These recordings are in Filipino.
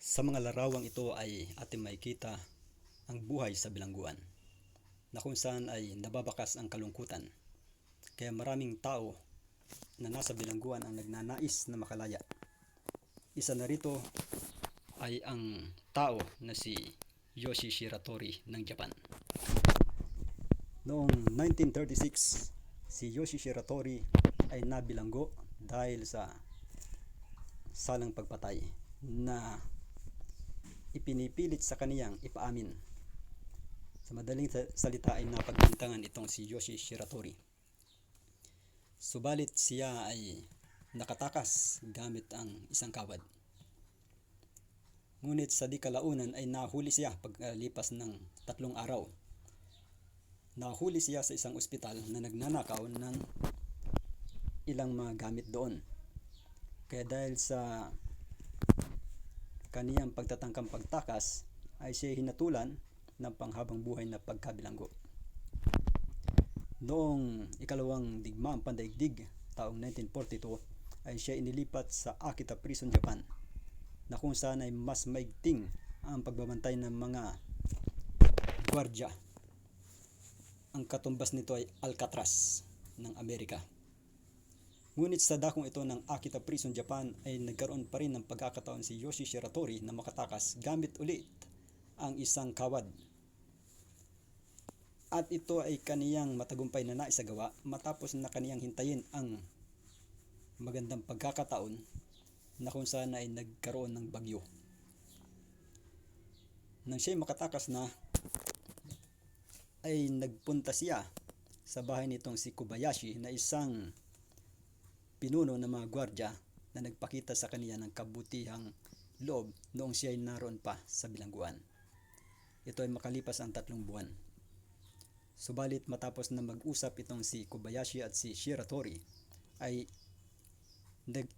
Sa mga larawang ito ay ating makikita ang buhay sa bilangguan na kung saan ay nababakas ang kalungkutan. Kaya maraming tao na nasa bilangguan ang nagnanais na makalaya. Isa na rito ay ang tao na si Yoshi Shiratori ng Japan. Noong 1936, si Yoshi Shiratori ay nabilanggo dahil sa salang pagpatay na ipinipilit sa kaniyang ipaamin. Sa madaling salita ay napagbintangan itong si Yoshi Shiratori. Subalit siya ay nakatakas gamit ang isang kawad. Ngunit sa di kalaunan ay nahuli siya pagkalipas ng 3 araw. Nahuli siya sa isang ospital na nagnanakaw ng ilang mga gamit doon. Kaya dahil sa kaniyang pagtatangkang pagtakas ay siya hinatulan ng panghabang buhay na pagkabilanggo. Noong ikalawang digmaang pandaigdig taong 1942 ay siya inilipat sa Akita Prison, Japan, na kung saan ay mas maigting ang pagbabantay ng mga gwardya. Ang katumbas nito ay Alcatraz ng Amerika. Ngunit sa dakong ito ng Akita Prison, Japan ay nagkaroon pa rin ng pagkakataon si Yoshi Shiratori na makatakas gamit ulit ang isang kawad. At ito ay kaniyang matagumpay na naisagawa matapos na kaniyang hintayin ang magandang pagkakataon na kung saan ay nagkaroon ng bagyo. Nang siya makatakas na, ay nagpunta siya sa bahay nitong si Kobayashi na isang pinuno ng mga gwardya na nagpakita sa kaniya ng kabutihang loob noong siya ay naroon pa sa bilangguan. Ito ay makalipas ang 3 buwan. Subalit matapos na mag-usap itong si Kobayashi at si Shiratori ay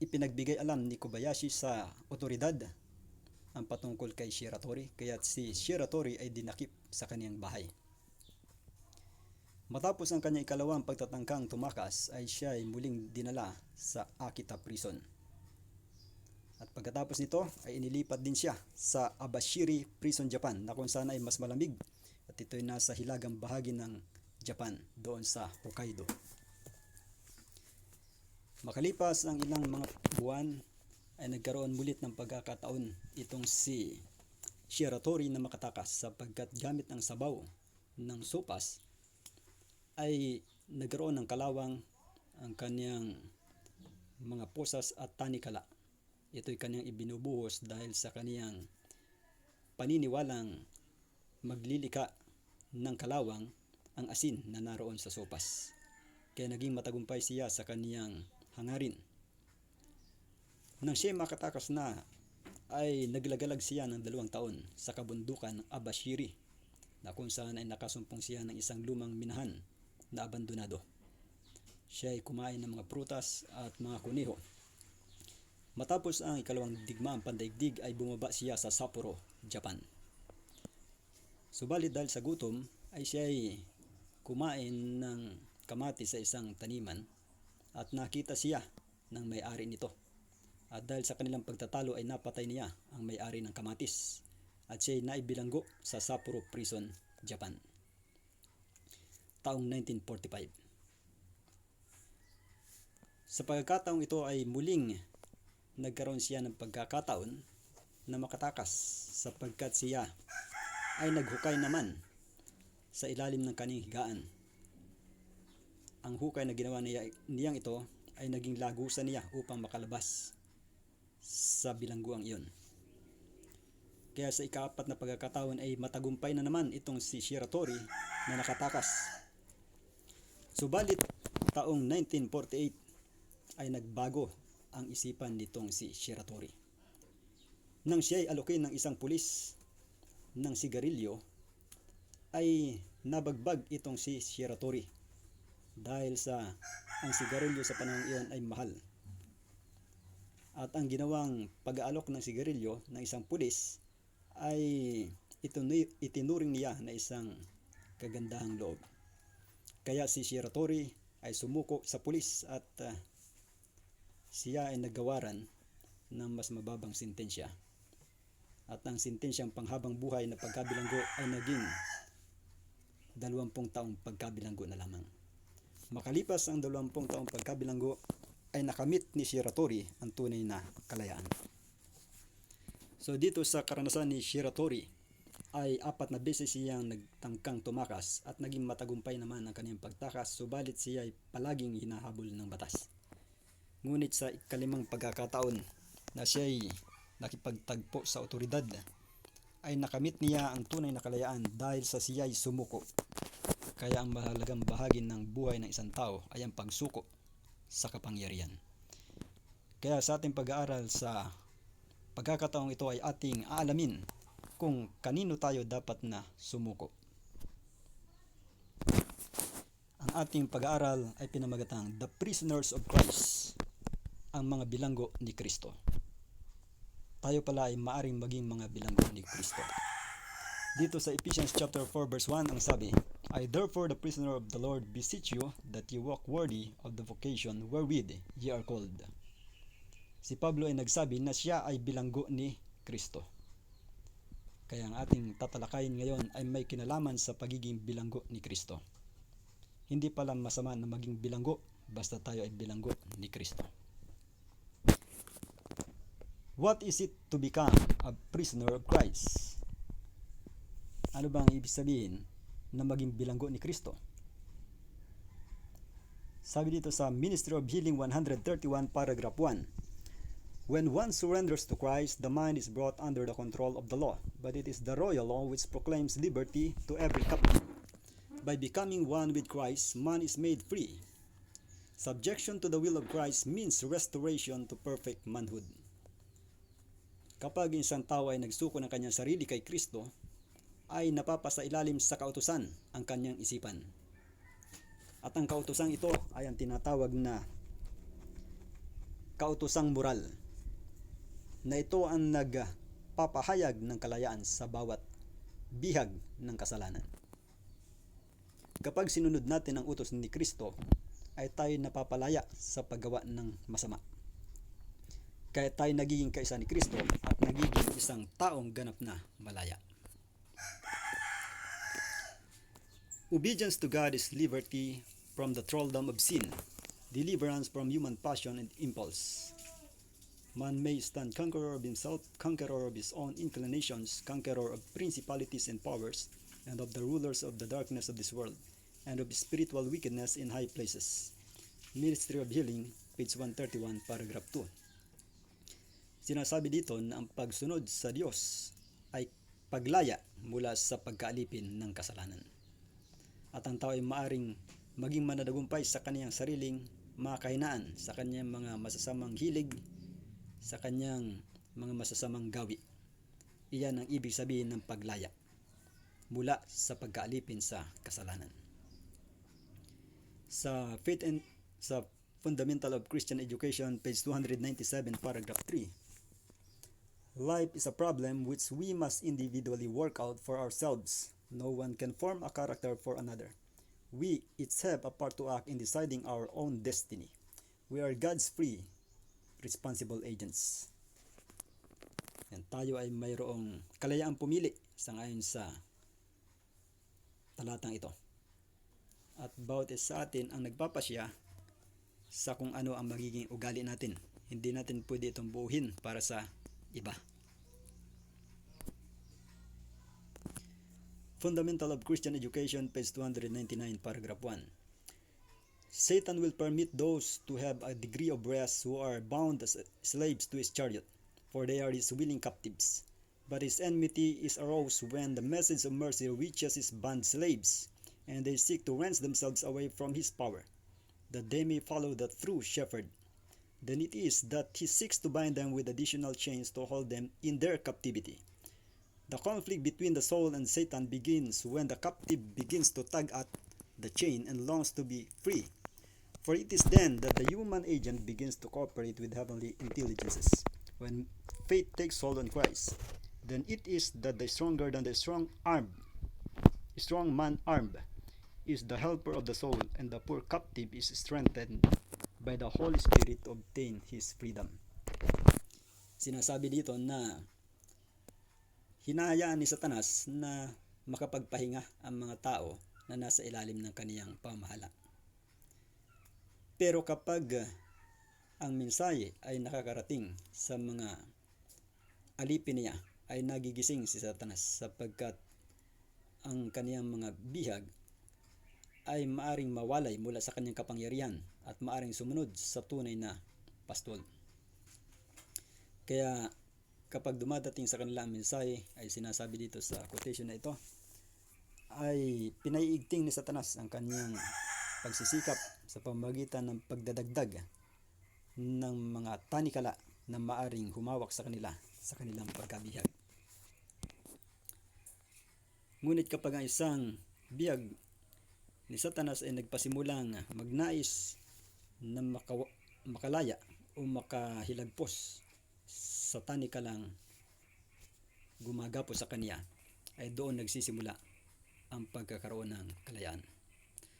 ipinagbigay alam ni Kobayashi sa otoridad ang patungkol kay Shiratori, kaya si Shiratori ay dinakip sa kaniyang bahay. Matapos ang kanyang ikalawang pagtatangkang tumakas ay siya ay muling dinala sa Akita Prison. At pagkatapos nito ay inilipat din siya sa Abashiri Prison, Japan, na kung saan ay mas malamig at ito ay nasa hilagang bahagi ng Japan, doon sa Hokkaido. Makalipas ang ilang mga buwan ay nagkaroon mulit ng pagkakataon itong si Shiratori na makatakas sapagkat gamit ang sabaw ng sopas ay nagkaroon ng kalawang ang kaniyang mga posas at tanikala. Ito'y kaniyang ibinubuhos dahil sa kaniyang paniniwalang maglilika ng kalawang ang asin na naroon sa sopas. Kaya naging matagumpay siya sa kaniyang hangarin. Nang siya makatakas na ay naglagalag siya ng 2 taon sa kabundukan ng Abashiri, na kung saan ay nakasumpong siya ng isang lumang minahan na abandonado. Siya ay kumain ng mga prutas at mga kuneho. Matapos ang ikalawang digmaang pandaigdig ay bumaba siya sa Sapporo, Japan. Subalit dahil sa gutom ay siya ay kumain ng kamatis sa isang taniman at nakita siya ng may-ari nito. At dahil sa kanilang pagtatalo ay napatay niya ang may-ari ng kamatis at siya ay naibilanggo sa Sapporo Prison, Japan, taong 1945. Sa pagkakataong ito ay muling nagkaroon siya ng pagkakataon na makatakas sapagkat siya ay naghukay naman sa ilalim ng kaniyang higaan. Ang hukay na ginawa niyang ito ay naging lagusan niya upang makalabas sa bilangguang iyon. Kaya sa ika-4 na pagkakataon ay matagumpay na naman itong si Shiratori na nakatakas. Subalit taong 1948 ay nagbago ang isipan nitong si Shiratori. Nang siya ay alokin ng isang pulis ng sigarilyo ay nabagbag itong si Shiratori dahil sa ang sigarilyo sa panahon iyon ay mahal. At ang ginawang pag-aalok ng sigarilyo ng isang pulis ay itinuring niya na isang kagandahang loob. Kaya si Shiratori ay sumuko sa pulis at siya ay nagawaran ng mas mababang sentensya. at ang sentensyang panghabang buhay na pagkabilanggo ay naging 20 taong pagkabilanggo na lamang. Makalipas ang 20 taong pagkabilanggo ay nakamit ni Shiratori ang tunay na kalayaan. So dito sa karanasan ni Shiratori ay 4 na beses siyang nagtangkang tumakas at naging matagumpay naman ang kanyang pagtakas, subalit siya ay palaging hinahabol ng batas. Ngunit sa ikalimang pagkakataon na siya ay nakipagtagpo sa otoridad ay nakamit niya ang tunay na kalayaan dahil sa siya ay sumuko. Kaya ang mahalagang bahagi ng buhay ng isang tao ay ang pagsuko sa kapangyarihan. Kaya sa ating pag-aaral sa pagkakataong ito ay ating aalamin kung kanino tayo dapat na sumuko. Ang ating pag-aaral ay pinamagatang The Prisoners of Christ, ang mga bilanggo ni Kristo. Tayo pala ay maaring maging mga bilanggo ni Kristo. Dito sa Ephesians chapter 4 verse 1 ang sabi, I therefore the prisoner of the Lord beseech you that you walk worthy of the vocation wherewith ye are called. Si Pablo ay nagsabi na siya ay bilanggo ni Kristo. Kaya ang ating tatalakayin ngayon ay may kinalaman sa pagiging bilanggo ni Kristo. Hindi pala masama na maging bilanggo basta tayo ay bilanggo ni Kristo. What is it to become a prisoner of Christ? Ano bang ibig sabihin na maging bilanggo ni Kristo? Sabi dito sa Ministry of Healing 131 paragraph 1, when one surrenders to Christ, the mind is brought under the control of the law, but it is the royal law which proclaims liberty to every captive. By becoming one with Christ, man is made free. Subjection to the will of Christ means restoration to perfect manhood. Kapag isang tao ay nagsuko ng kanyang sarili kay Kristo, ay napapasailalim sa kautusan ang kanyang isipan. At ang kautosang ito ay ang tinatawag na kautosang moral, na ito ang nagpapahayag ng kalayaan sa bawat bihag ng kasalanan. Kapag sinunod natin ang utos ni Kristo, ay tayo napapalaya sa paggawa ng masama. Kaya tayo nagiging kaisa ni Kristo at nagiging isang taong ganap na malaya. Obedience to God is liberty from the thraldom of sin, deliverance from human passion and impulse. Man may stand conqueror of himself, conqueror of his own inclinations, conqueror of principalities and powers, and of the rulers of the darkness of this world, and of spiritual wickedness in high places. Ministry of Healing, page 131, paragraph 2. Sinasabi dito na ang pagsunod sa Diyos ay paglaya mula sa pagkaalipin ng kasalanan. At ang tao ay maaring maging manadagumpay sa kaniyang sariling mga kahinaan, sa kaniyang mga masasamang hilig, sa kaniyang mga masasamang gawi. Iyan ang ibig sabihin ng paglaya mula sa pagkaalipin sa kasalanan. Sa Fundamental of Christian Education, page 297, paragraph 3, life is a problem which we must individually work out for ourselves. No one can form a character for another. We each have a part to act in deciding our own destiny. We are God's free, responsible agents. Yan, tayo ay mayroong kalayaang pumili sangayon sa talatang ito. At bawat isa sa atin ang nagpapasya sa kung ano ang magiging ugali natin. Hindi natin pwede itong buuhin para sa iba. Fundamental of Christian Education, page 299, paragraph 1. Satan will permit those to have a degree of rest who are bound as slaves to his chariot, for they are his willing captives. But his enmity is aroused when the message of mercy reaches his bond slaves, and they seek to wrench themselves away from his power, that they may follow the true shepherd. Then it is that he seeks to bind them with additional chains to hold them in their captivity. The conflict between the soul and Satan begins when the captive begins to tug at the chain and longs to be free. For it is then that the human agent begins to cooperate with heavenly intelligences. When faith takes hold on Christ, then it is that the stronger than the strong man armed is the helper of the soul, and the poor captive is strengthened by the Holy Spirit to obtain his freedom. Sinasabi dito na hinahayaan ni Satanas na makapagpahinga ang mga tao na nasa ilalim ng kaniyang pamahala. Pero kapag ang mensahe ay nakakarating sa mga alipin niya, ay nagigising si Satanas sapagkat ang kaniyang mga bihag ay maaring mawalay mula sa kanyang kapangyarihan at maaring sumunod sa tunay na pastol. Kaya kapag dumadating sa kanila ang mensahe, ay sinasabi dito sa quotation na ito, ay pinaiigting ni Satanas ang kanyang pagsisikap sa pamamagitan ng pagdadagdag ng mga tanikala na maaring humawak sa kanila sa kanilang pagkabihag. Ngunit kapag ang isang bihag ni Satanas ay nagpasimulang magnais na makalaya o makahilagpos sa tanikalang gumagapo sa kanya, ay doon nagsisimula ang pagkakaroon ng kalayaan.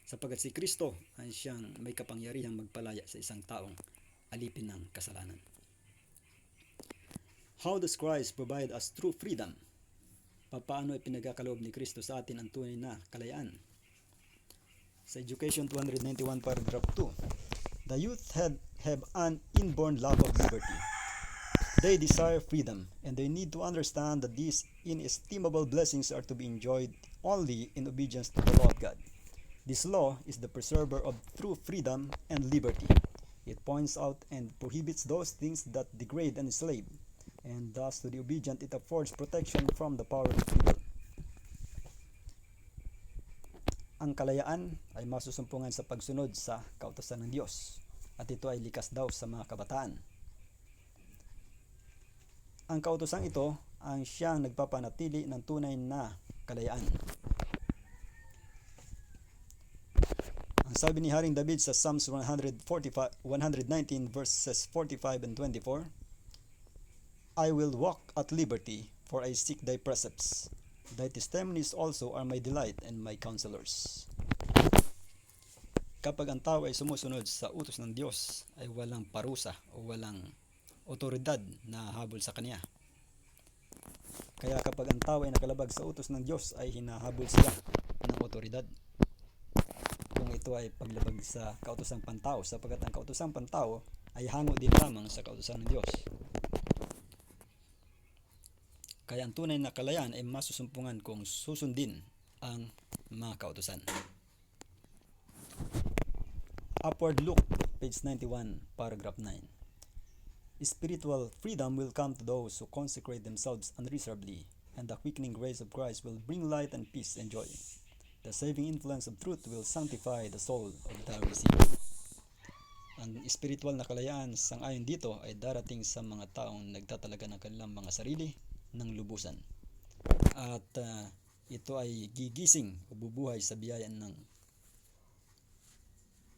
Sapagkat si Kristo ay siyang may kapangyarihang magpalaya sa isang taong alipin ng kasalanan. How does Christ provide us true freedom? Paano ay pinagkakaloob ni Kristo sa atin ang tunay na kalayaan? Sa Education 291 paragraph 2, the youth have an inborn love of liberty. They desire freedom, and they need to understand that these inestimable blessings are to be enjoyed only in obedience to the law of God. This law is the preserver of true freedom and liberty. It points out and prohibits those things that degrade and enslave, and thus to the obedient it affords protection from the power of evil. Ang kalayaan ay masusumpungan sa pagsunod sa kautusan ng Diyos, at ito ay likas daw sa mga kabataan. Ang kautosang ito ang siyang nagpapanatili ng tunay na kalayaan. Ang sabi ni Haring David sa Psalms 119 verses 45 and 24, I will walk at liberty, for I seek thy precepts. Thy testimonies also are my delight and my counselors. Kapag ang tao ay sumusunod sa utos ng Diyos, ay walang parusa o walang otoridad na habol sa kanya. Kaya kapag ang tao ay nakalabag sa utos ng Diyos, ay hinahabol siya ng otoridad. Kung ito ay paglabag sa kautosang pantao, sapagkat ang kautosang pantao ay hango din lamang sa kautosan ng Diyos. Kaya ang tunay na kalayaan ay masusumpungan kung susundin ang mga kautosan. Upward Look, page 91, paragraph 9. Spiritual freedom will come to those who consecrate themselves unreservedly, and the quickening grace of Christ will bring light and peace and joy. The saving influence of truth will sanctify the soul of the receiver. Ang spiritual na kalayaan sangayon dito ay darating sa mga taong nagtatalaga ng kanilang mga sarili ng lubusan. At ito ay gigising o bubuhay sa biyaya ng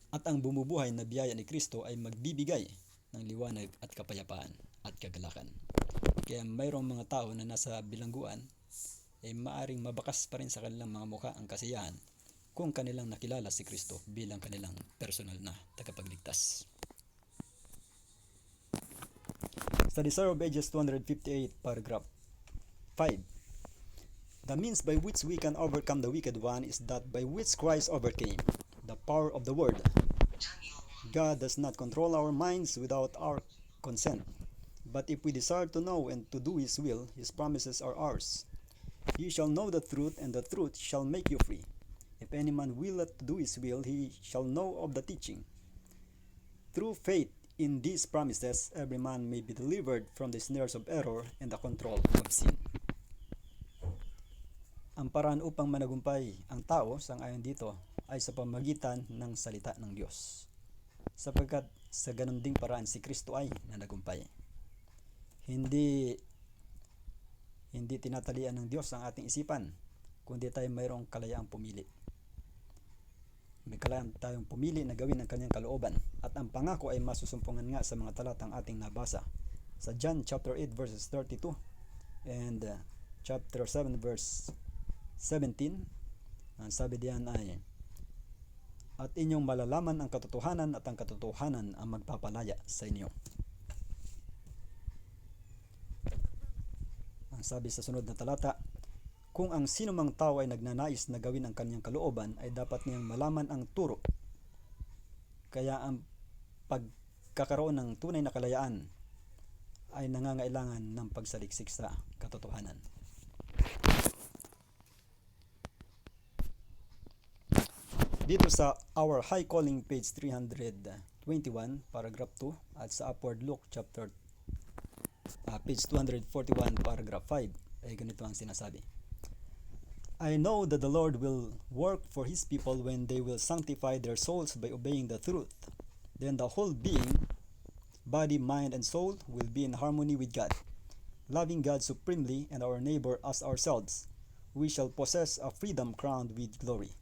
at ang bumubuhay na biyaya ni Kristo ay magbibigay ng liwanag at kapayapaan at kagalakan. Kaya mayroong mga tao na nasa bilangguan ay maaring mabakas pa rin sa kanilang mga mukha ang kasiyahan kung kanilang nakilala si Kristo bilang kanilang personal na tagapagligtas. Sa Desire of Ages 258, paragraph 5. The means by which we can overcome the wicked one is that by which Christ overcame the power of the world. God does not control our minds without our consent, but if we desire to know and to do His will, His promises are ours. You shall know the truth, and the truth shall make you free. If any man willeth to do His will, he shall know of the teaching. Through faith in these promises, every man may be delivered from the snares of error and the control of sin. Ang paraan upang managumpay ang tao sangayon dito ay sa pamamagitan ng salita ng Diyos. Sapagkat sa ganun ding paraan si Kristo ay nanagumpay. Hindi tinatalian ng Diyos ang ating isipan, kundi tayo mayroong kalayaang pumili. May kalayaan tayong pumili na gawin ang kanyang kalooban, at ang pangako ay masusumpungan nga sa mga talatang ating nabasa sa John chapter 8 verses 32 and chapter 7 verse 17. Ang sabi diyan ay, at inyong malalaman ang katotohanan, at ang katotohanan ang magpapalaya sa inyo. Ang sabi sa sunod na talata, kung ang sinumang tao ay nagnanais na gawin ang kanyang kalooban ay dapat niyang malaman ang turo. Kaya ang pagkakaroon ng tunay na kalayaan ay nangangailangan ng pagsaliksik sa katotohanan. Dito sa Our High Calling page 321 paragraph 2 at sa Upward Look chapter page 241 paragraph 5 ay ganito ang sinasabi. I know that the Lord will work for His people when they will sanctify their souls by obeying the truth. Then the whole being, body, mind, and soul will be in harmony with God. Loving God supremely and our neighbor as ourselves, we shall possess a freedom crowned with glory.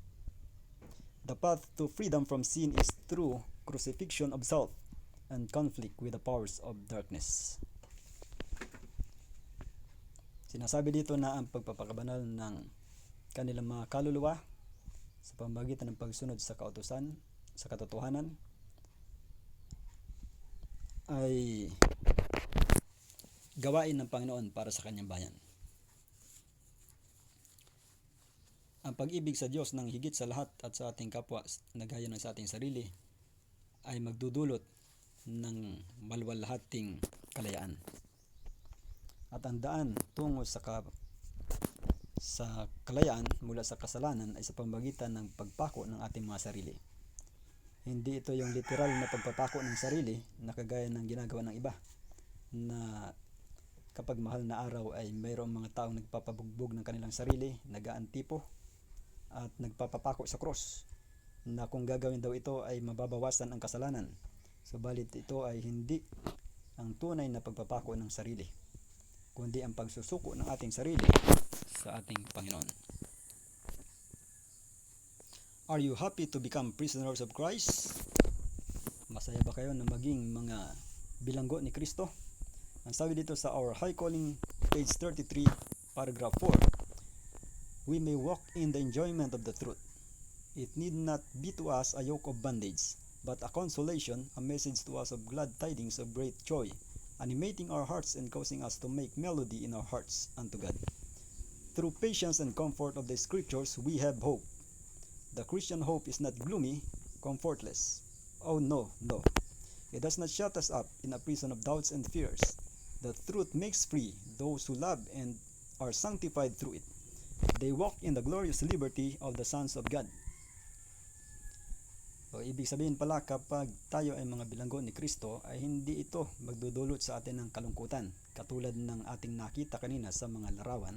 The path to freedom from sin is through crucifixion of self and conflict with the powers of darkness. Sinasabi dito na ang pagpapakabanal ng kanilang mga kaluluwa sa pamamagitan ng pagsunod sa kautusan, sa katotohanan, ay gawain ng Panginoon para sa kanyang bayan. Ang pag-ibig sa Diyos ng higit sa lahat at sa ating kapwa na gaya ng sa ating sarili ay magdudulot ng malwalhating kalayaan. At ang daan tungo sa kalayaan mula sa kasalanan ay sa pamamagitan ng pagpako ng ating mga sarili. Hindi ito yung literal na pagpapako ng sarili na kagaya ng ginagawa ng iba, na kapag mahal na araw ay mayroong mga taong nagpapabugbog ng kanilang sarili, nag-aantipo at nagpapapako sa cross, na kung gagawin daw ito ay mababawasan ang kasalanan. Subalit ito ay hindi ang tunay na pagpapako ng sarili, kundi ang pagsusuko ng ating sarili sa ating Panginoon. Are you happy to become prisoners of Christ? Masaya ba kayo na maging mga bilanggo ni Kristo? Ang sabi dito sa Our High Calling page 33 paragraph 4, we may walk in the enjoyment of the truth. It need not be to us a yoke of bondage, but a consolation, a message to us of glad tidings of great joy, animating our hearts and causing us to make melody in our hearts unto God. Through patience and comfort of the Scriptures, we have hope. The Christian hope is not gloomy, comfortless. Oh no, no. It does not shut us up in a prison of doubts and fears. The truth makes free those who love and are sanctified through it. They walk in the glorious liberty of the sons of God. So, ibig sabihin pala, kapag tayo ay mga bilanggo ni Kristo, ay hindi ito magdudulot sa atin ng kalungkutan, katulad ng ating nakita kanina sa mga larawan,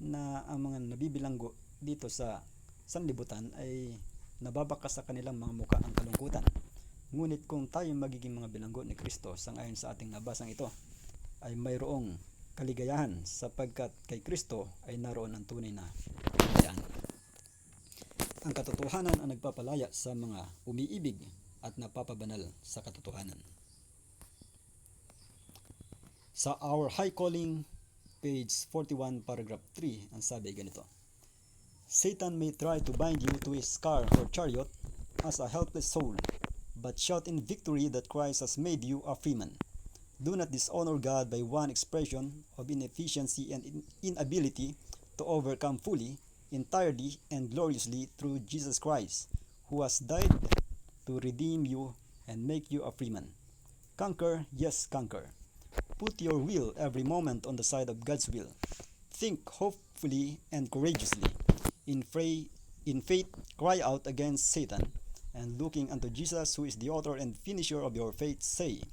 na ang mga nabibilanggo dito sa sanlibutan ay nababakas sa kanilang mga muka ang kalungkutan. Ngunit kung tayo magiging mga bilanggo ni Kristo, sangayon sa ating nabasang ito, ay mayroong kaligayahan, sapagkat kay Kristo ay naroon ang tunay na kalayaan. Ang katotohanan ang nagpapalaya sa mga umiibig at napapabanal sa katotohanan. Sa Our High Calling page 41 paragraph 3, ang sabi ganito, Satan may try to bind you to his car or chariot as a helpless soul, but shout in victory that Christ has made you a free man. Do not dishonor God by one expression of inefficiency and inability to overcome fully, entirely, and gloriously through Jesus Christ, who has died to redeem you and make you a free man. Conquer, yes, conquer. Put your will every moment on the side of God's will. Think hopefully and courageously. In faith, cry out against Satan, and looking unto Jesus, who is the author and finisher of your faith, say,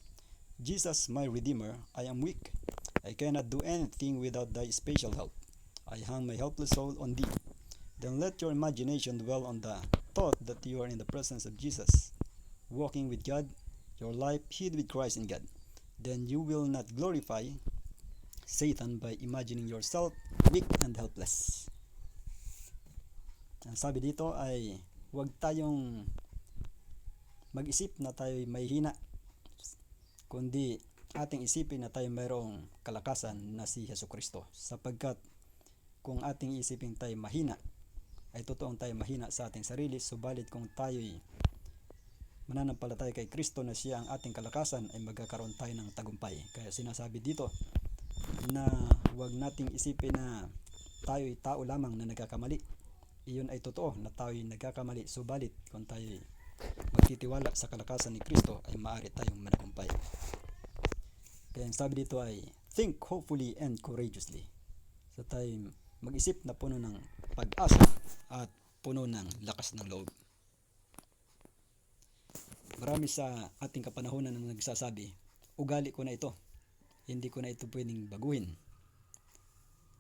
Jesus, my Redeemer, I am weak. I cannot do anything without thy special help. I hang my helpless soul on thee. Then let your imagination dwell on the thought that you are in the presence of Jesus, walking with God, your life hid with Christ in God. Then you will not glorify Satan by imagining yourself weak and helpless. Ang sabi dito ay huwag tayong mag-isip na tayo may hina, kundi ating isipin na tayo mayroong kalakasan na si Jesucristo, sapagkat kung ating isipin tayo mahina, ay totoong tayo mahina sa ating sarili, subalit kung tayo'y mananampalataya kay Kristo na siya ang ating kalakasan, ay magkakaroon tayo ng tagumpay. Kaya sinasabi dito na huwag nating isipin na tayo'y tao lamang na nagkakamali. Iyon ay totoo na tayo'y nagkakamali, subalit kung tayo'y magtitiwala sa kalakasan ni Kristo ay maaari tayong managumpay. Kaya ang sabi dito ay think hopefully and courageously. So tayo mag-isip na puno ng pag-asa at puno ng lakas ng loob. Marami sa ating kapanahonan na nagsasabi, ugali ko na ito, hindi ko na ito pwedeng baguhin.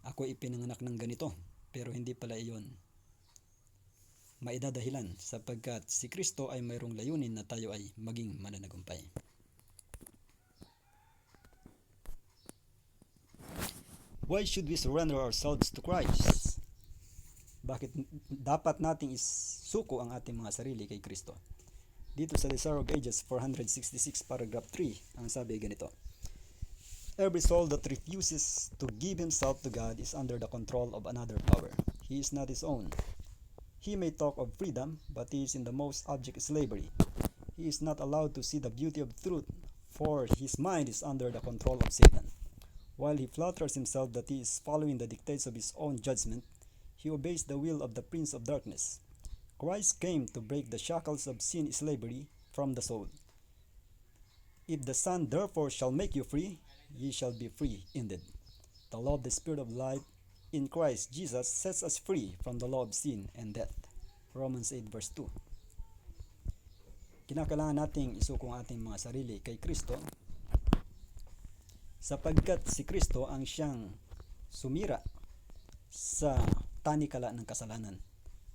Ako ipinanganak ng ganito, pero hindi pala iyon maidadahilan sapagkat si Kristo ay mayroong layunin na tayo ay maging mananagumpay. Why should we surrender ourselves to Christ? Bakit dapat nating isuko ang ating mga sarili kay Kristo? Dito sa Desire of Ages 466 paragraph 3, ang sabi ganito: every soul that refuses to give himself to God is under the control of another power. He is not his own. He may talk of freedom, but he is in the most abject slavery. He is not allowed to see the beauty of truth, for his mind is under the control of Satan. While he flatters himself that he is following the dictates of his own judgment, he obeys the will of the prince of darkness. Christ came to break the shackles of sin slavery from the soul. If the Son therefore shall make you free, ye shall be free indeed. The law of the Spirit of life in Christ Jesus sets us free from the law of sin and death. Romans 8 verse 2. Kinakailangan nating isuko ang ating mga sarili kay Kristo sapagkat si Kristo ang siyang sumira sa tanikala ng kasalanan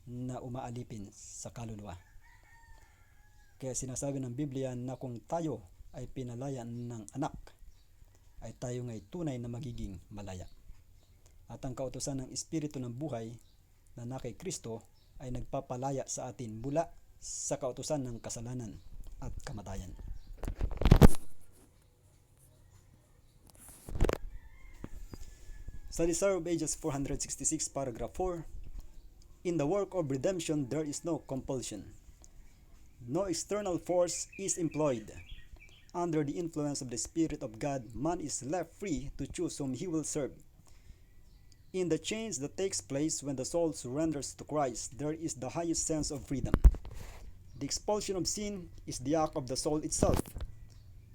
na umaalipin sa kaluluwa. Kaya sinasabi ng Biblia na kung tayo ay pinalaya ng anak, ay tayo nga'y tunay na magiging malaya. At ang kautusan ng Espiritu ng buhay na kay Kristo ay nagpapalaya sa atin mula sa kautusan ng kasalanan at kamatayan. Sa Desire of Ages 466 paragraph 4, in the work of redemption there is no compulsion. No external force is employed. Under the influence of the Spirit of God, man is left free to choose whom he will serve. In the change that takes place when the soul surrenders to Christ, there is the highest sense of freedom. The expulsion of sin is the act of the soul itself.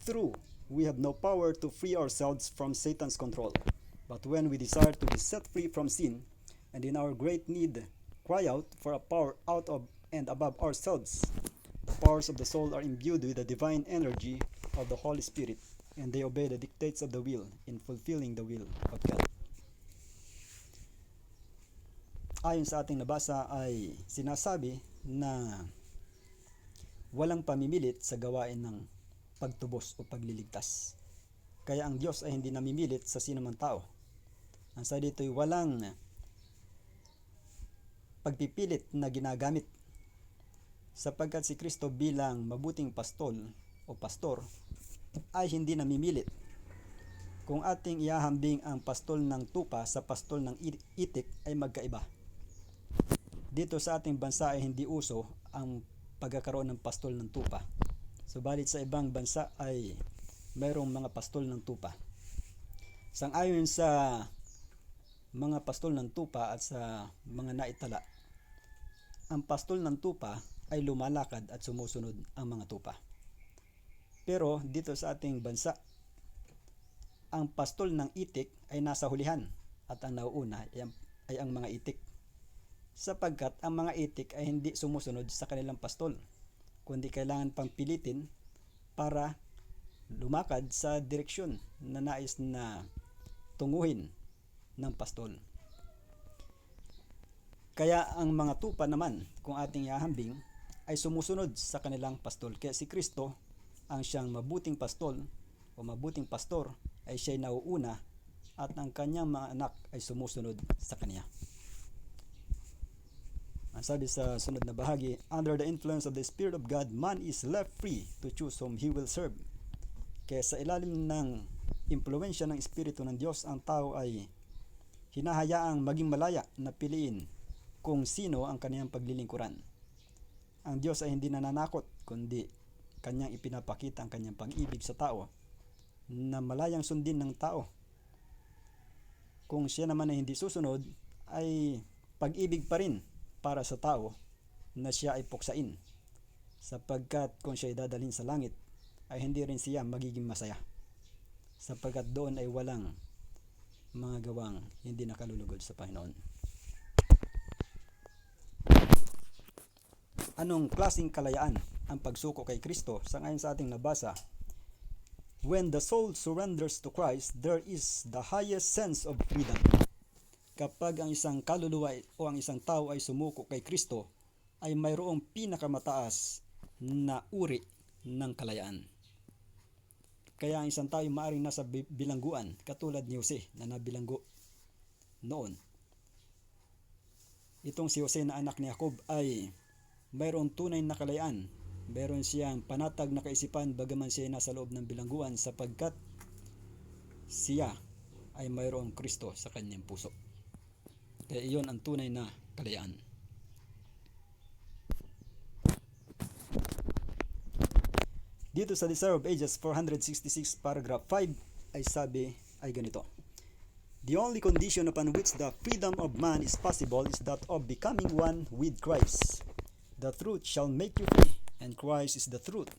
True, we have no power to free ourselves from Satan's control. But when we desire to be set free from sin, and in our great need cry out for a power out of and above ourselves, the powers of the soul are imbued with the divine energy of the Holy Spirit, and they obey the dictates of the will in fulfilling the will of God. Ayon sa ating nabasa ay sinasabi na walang pamimilit sa gawain ng pagtubos o pagliligtas. Kaya ang Diyos ay hindi namimilit sa sinumang tao. Ang sa dito ay walang pagpipilit na ginagamit sapagkat si Kristo bilang mabuting pastor ay hindi namimilit. Kung ating ihahambing ang pastol ng tupa sa pastol ng itik ay magkaiba. Dito sa ating bansa ay hindi uso ang pagkakaroon ng pastol ng tupa. Subalit sa ibang bansa ay mayroong mga pastol ng tupa. Sang-ayon sa mga pastol ng tupa at sa mga naitala, ang pastol ng tupa ay lumalakad at sumusunod ang mga tupa. Pero dito sa ating bansa, ang pastol ng itik ay nasa hulihan at ang nauuna ay ang mga itik. Sapagkat ang mga itik ay hindi sumusunod sa kanilang pastol, kundi kailangan pang pilitin para lumakad sa direksyon na nais na tunguhin ng pastol. Kaya ang mga tupa naman, kung ating ihahambing, ay sumusunod sa kanilang pastol. Kaya si Kristo, ang siyang mabuting pastol o mabuting pastor, ay siya'y nauuna at ang kanyang mga anak ay sumusunod sa kanya. Ang sabi sa sunod na bahagi, under the influence of the Spirit of God, man is left free to choose whom he will serve. Kaya sa ilalim ng impluwensya ng Espiritu ng Diyos, ang tao ay hinahayaang maging malaya na piliin kung sino ang kaniyang paglilingkuran. Ang Diyos ay hindi nananakot, kundi kanyang ipinapakita ang kanyang pag-ibig sa tao na malayang sundin ng tao Kung siya naman ay hindi susunod, ay pag-ibig pa rin para sa tao na siya ay puksain. Sapagkat kung siya ay dadalhin sa langit, ay hindi rin siya magiging masaya. Sapagkat doon ay walang mga gawang hindi nakalulugod sa Panginoon. Anong klaseng kalayaan ang pagsuko kay Kristo? Sangayon sa ating nabasa, when the soul surrenders to Christ, there is the highest sense of freedom. Kapag ang isang kaluluwa o ang isang tao ay sumuko kay Kristo, ay mayroong pinakamataas na uri ng kalayaan. Kaya ang isang tao ay maaaring nasa bilangguan, katulad ni Jose na nabilanggo noon. Itong si Jose na anak ni Jacob ay mayroong tunay na kalayaan. Mayroon siyang panatag na kaisipan bagaman siya nasa loob ng bilangguan, sapagkat siya ay mayroong Kristo sa kanyang puso. Kaya iyon ang tunay na kalayaan. Dito sa Desire of Ages 466 paragraph 5 ay sabi ay ganito: the only condition upon which the freedom of man is possible is that of becoming one with Christ. The truth shall make you free, and Christ is the truth.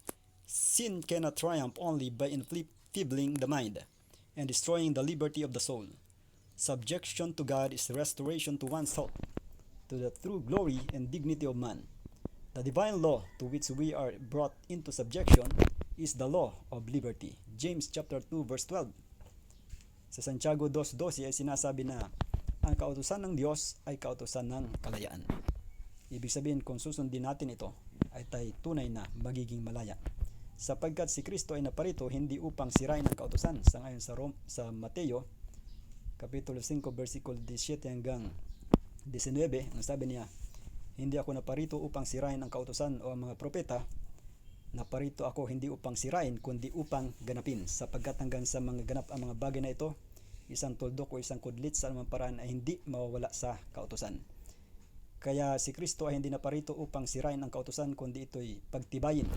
Sin cannot triumph only by enfeebling the mind and destroying the liberty of the soul. Subjection to God is restoration to one's thought, to the true glory and dignity of man. The divine law to which we are brought into subjection is the law of liberty. James chapter 2 verse 12. Sa Santiago 2:12 ay sinasabi na ang kautusan ng Diyos ay kautusan ng kalayaan. Ibig sabihin, kung susundin natin ito, ay tayo tunay na magiging malaya. Sapagkat si Kristo ay naparito hindi upang sirain ang kautusan. Sangayon sa Mateo Kapitulo 5 versikulo 17 hanggang 19, ang sabi niya, hindi ako naparito upang sirain ang kautusan o ang mga propeta. Naparito ako hindi upang sirain, kundi upang ganapin. Sapagkat hanggang sa mga ganap ang mga bagay na ito, isang tuldok o isang kudlit sa anumang paraan ay hindi mawawala sa kautusan. Kaya si Kristo ay hindi naparito upang sirain ang kautusan, kundi ito'y pagtibayin.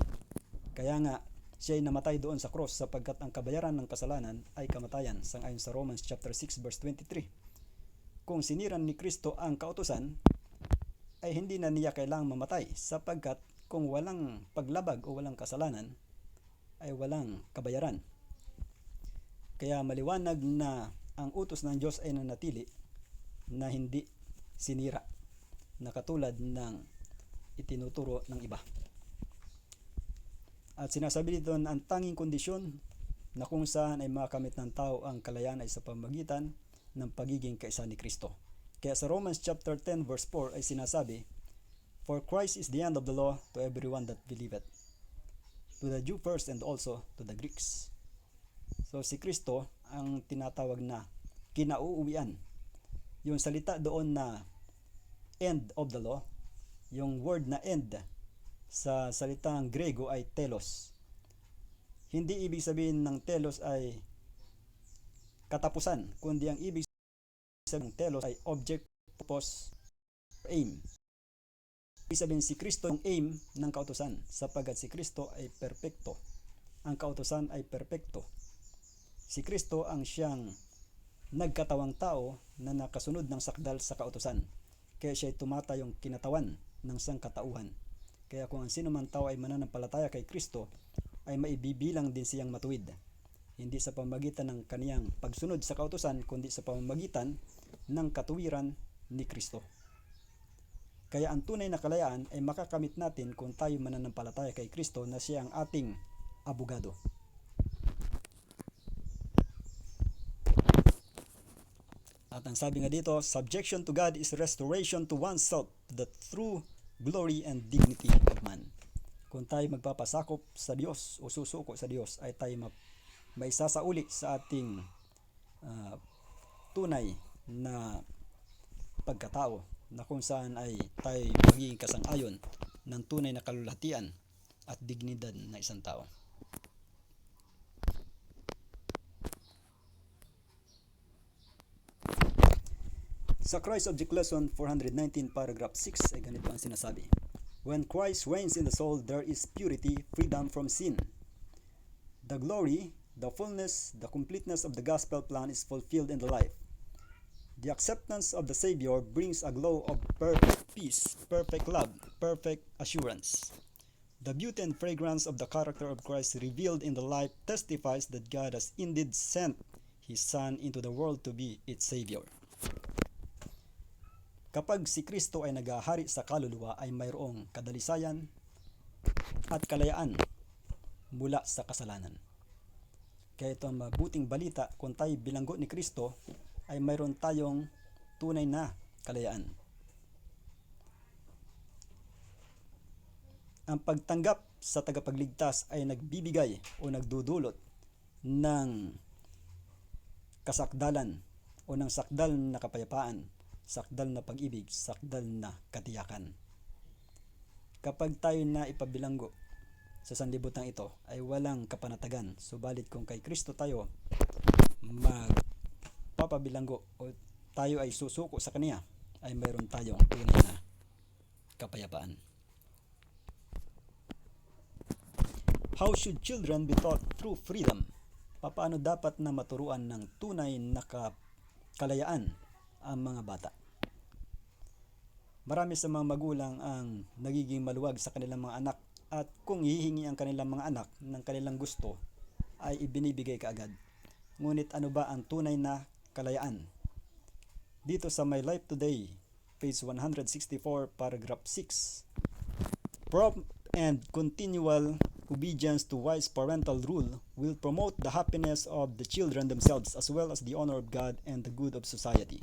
Kaya nga, siya ay namatay doon sa cross, sapagkat ang kabayaran ng kasalanan ay kamatayan, sangayon sa Romans chapter 6 verse 23. Kung siniran ni Kristo ang kautusan, ay hindi na niya kailangang mamatay, sapagkat kung walang paglabag o walang kasalanan, ay walang kabayaran. Kaya maliwanag na ang utos ng Diyos ay nanatili na hindi sinira, na katulad ng itinuturo ng iba. At sinasabi dito na ang tanging kondisyon na kung saan ay makamit ng tao ang kalayaan ay sa pamamagitan ng pagiging kaisa ni Kristo. Kaya sa Romans chapter 10 verse 4 ay sinasabi, for Christ is the end of the law to everyone that believeth, to the Jew first and also to the Greeks. So si Kristo ang tinatawag na kinauuwian. Yung salita doon na end of the law, yung word na end sa salitang Grego ay telos. Hindi ibig sabihin ng telos ay katapusan, kundi ang ibig sabihin ng telos ay object, purpose, aim. Ibig sabihin si Kristo ang aim ng kautusan, sapagkat si Kristo ay perpekto. Ang kautusan ay perpekto. Si Kristo ang siyang nagkatawang tao na nakasunod ng sakdal sa kautusan. Kaya siya ay tumatayong kinatawan ng sangkatauhan. Kaya kung ang sino man tao ay mananampalataya kay Kristo, ay maibibilang din siyang matuwid. Hindi sa pamamagitan ng kaniyang pagsunod sa kautusan, kundi sa pamamagitan ng katuwiran ni Kristo. Kaya ang tunay na kalayaan ay makakamit natin kung tayo mananampalataya kay Kristo na siya ang ating abogado. At ang sabi nga dito, subjection to God is restoration to oneself, the true glory and dignity of man. Kung tayo magpapasakop sa Diyos o susuko sa Diyos, ay tayo maisasauli sa ating tunay na pagkatao, na kung saan ay tayo magiging kasang-ayon ng tunay na kalulahatian at dignidad ng isang tao. Sa Christ Object Lesson 419 paragraph 6 ay ganito ang sinasabi. When Christ reigns in the soul, there is purity, freedom from sin. The glory, the fullness, the completeness of the gospel plan is fulfilled in the life. The acceptance of the Savior brings a glow of perfect peace, perfect love, perfect assurance. The beauty and fragrance of the character of Christ revealed in the life testifies that God has indeed sent His Son into the world to be its Savior. Kapag si Kristo ay naghahari sa kaluluwa ay mayroong kadalisayan at kalayaan mula sa kasalanan. Kaya ito ang mabuting balita kung tayo bilanggo ni Kristo ay mayroon tayong tunay na kalayaan. Ang pagtanggap sa tagapagligtas ay nagbibigay o nagdudulot ng kasakdalan o ng sakdal na kapayapaan, sakdal na pag-ibig, sakdal na katiyakan. Kapag tayo na ipabilanggo sa sanlibutan ito ay walang kapanatagan, subalit kung kay Kristo tayo magpapabilanggo o tayo ay susuko sa Kanya ay mayroon tayong tunay na kapayapaan. How should children be taught true freedom? Paano dapat na maturuan ng tunay na kalayaan ang mga bata? Marami sa mga magulang ang nagiging maluwag sa kanilang mga anak at kung hihingi ang kanilang mga anak ng kanilang gusto ay ibinibigay kaagad. Ngunit ano ba ang tunay na kalayaan? Dito sa My Life Today, page 164, paragraph 6. Prompt and continual obedience to wise parental rule will promote the happiness of the children themselves as well as the honor of God and the good of society.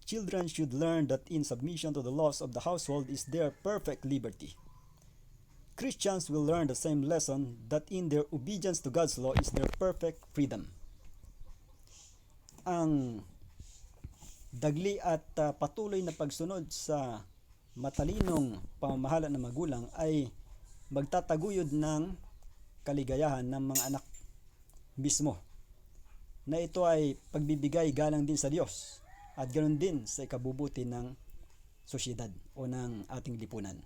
Children should learn that in submission to the laws of the household is their perfect liberty. Christians will learn the same lesson that in their obedience to God's law is their perfect freedom. Ang dagli at patuloy na pagsunod sa matalinong pamamahala ng magulang ay magtataguyod ng kaligayahan ng mga anak mismo, na ito ay pagbibigay galang din sa Diyos at ganoon din sa ikabubuti ng sosyedad o ng ating lipunan.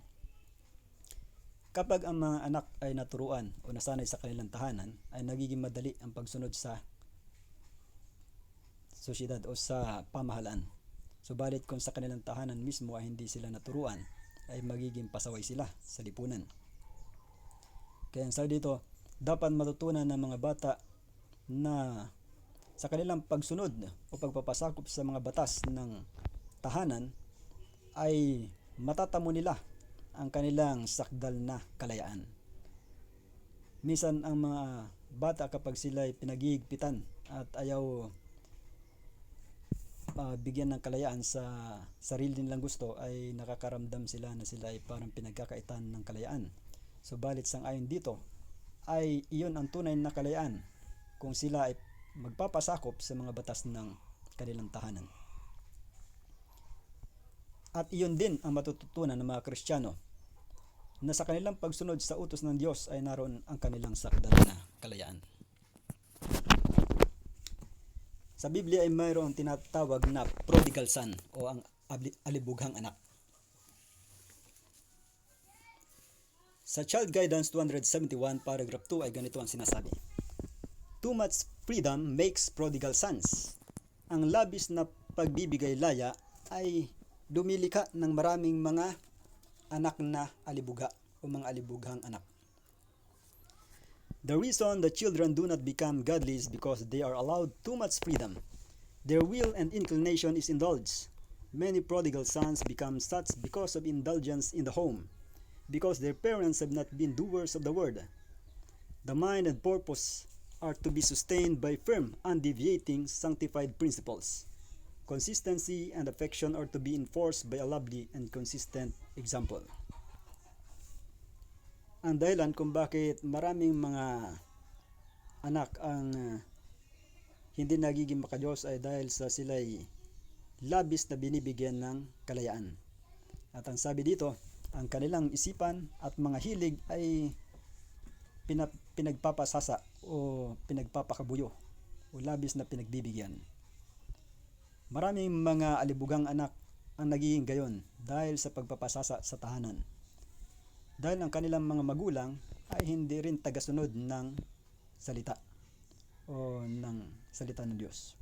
Kapag ang mga anak ay naturuan o nasanay sa kanilang tahanan, ay nagiging madali ang pagsunod sa sosyedad o sa pamahalaan. Subalit kung sa kanilang tahanan mismo ay hindi sila naturuan, ay magiging pasaway sila sa lipunan. Kaya sa dito, dapat matutunan ng mga bata na sa kanilang pagsunod o pagpapasakop sa mga batas ng tahanan ay matatamo nila ang kanilang sakdal na kalayaan. Minsan ang mga bata kapag sila ay pinagigpitan at ayaw bigyan ng kalayaan sa sarili nilang gusto ay nakakaramdam sila na sila ay parang pinagkakaitan ng kalayaan. Subalit sang-ayon dito ay iyon ang tunay na kalayaan kung sila ay magpapasakop sa mga batas ng kanilang tahanan. At iyon din ang matututunan ng mga Kristiyano na sa kanilang pagsunod sa utos ng Diyos ay naroon ang kanilang sakdal na kalayaan. Sa Biblia ay mayroong tinatawag na prodigal son o ang alibughang anak. Sa Child Guidance 271, paragraph 2 ay ganito ang sinasabi. Too much freedom makes prodigal sons. Ang labis na pagbibigay laya ay dumilika ng maraming mga anak na alibugha o mga alibughang anak. The reason the children do not become godly is because they are allowed too much freedom. Their will and inclination is indulged. Many prodigal sons become such because of indulgence in the home, because their parents have not been doers of the word. The mind and purpose are to be sustained by firm, undeviating, sanctified principles. Consistency and affection are to be enforced by a lovely and consistent example. Ang dahilan kung bakit maraming mga anak ang hindi nagiging makadiyos ay dahil sa sila'y labis na binibigyan ng kalayaan. At ang sabi dito, ang kanilang isipan at mga hilig ay pinagpapasasa o pinagpapakabuyo o labis na pinagbibigyan. Maraming mga alibugang anak ang nagiging gayon dahil sa pagpapasasa sa tahanan. Dahil ang kanilang mga magulang ay hindi rin tagasunod ng salita o ng salita ng Diyos.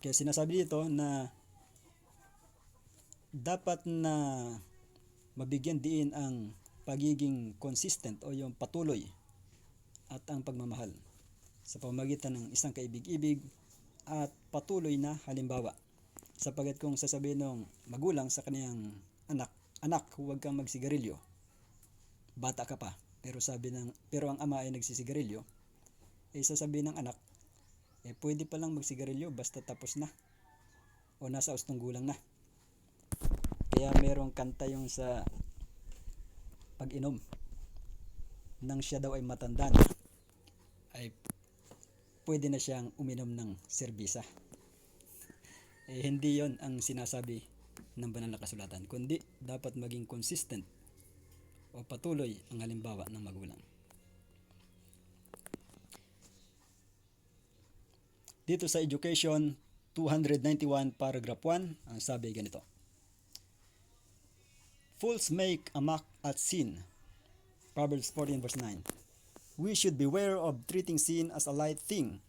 Kaya sinasabi dito na dapat na mabigyan diin ang pagiging consistent o yung patuloy at ang pagmamahal sa pamamagitan ng isang kaibig-ibig at patuloy na halimbawa. Sapagat kung sasabihin ng magulang sa kaniyang anak, anak, huwag kang magsigarilyo, bata ka pa, pero ang ama ay nagsisigarilyo, sasabihin ng anak, pwede pa lang magsigarilyo basta tapos na o nasa ustong gulang na. Kaya merong kanta yung sa pag-inom nang siya daw ay matanda na, ay pwede na siyang uminom ng serbisa. Hindi yon ang sinasabi ng banal na kasulatan, kundi dapat maging consistent o patuloy ang halimbawa ng magulang. Dito sa Education 291 paragraph 1, ang sabi ganito: Fools make a mock at sin. Proverbs 14 verse 9. We should beware of treating sin as a light thing.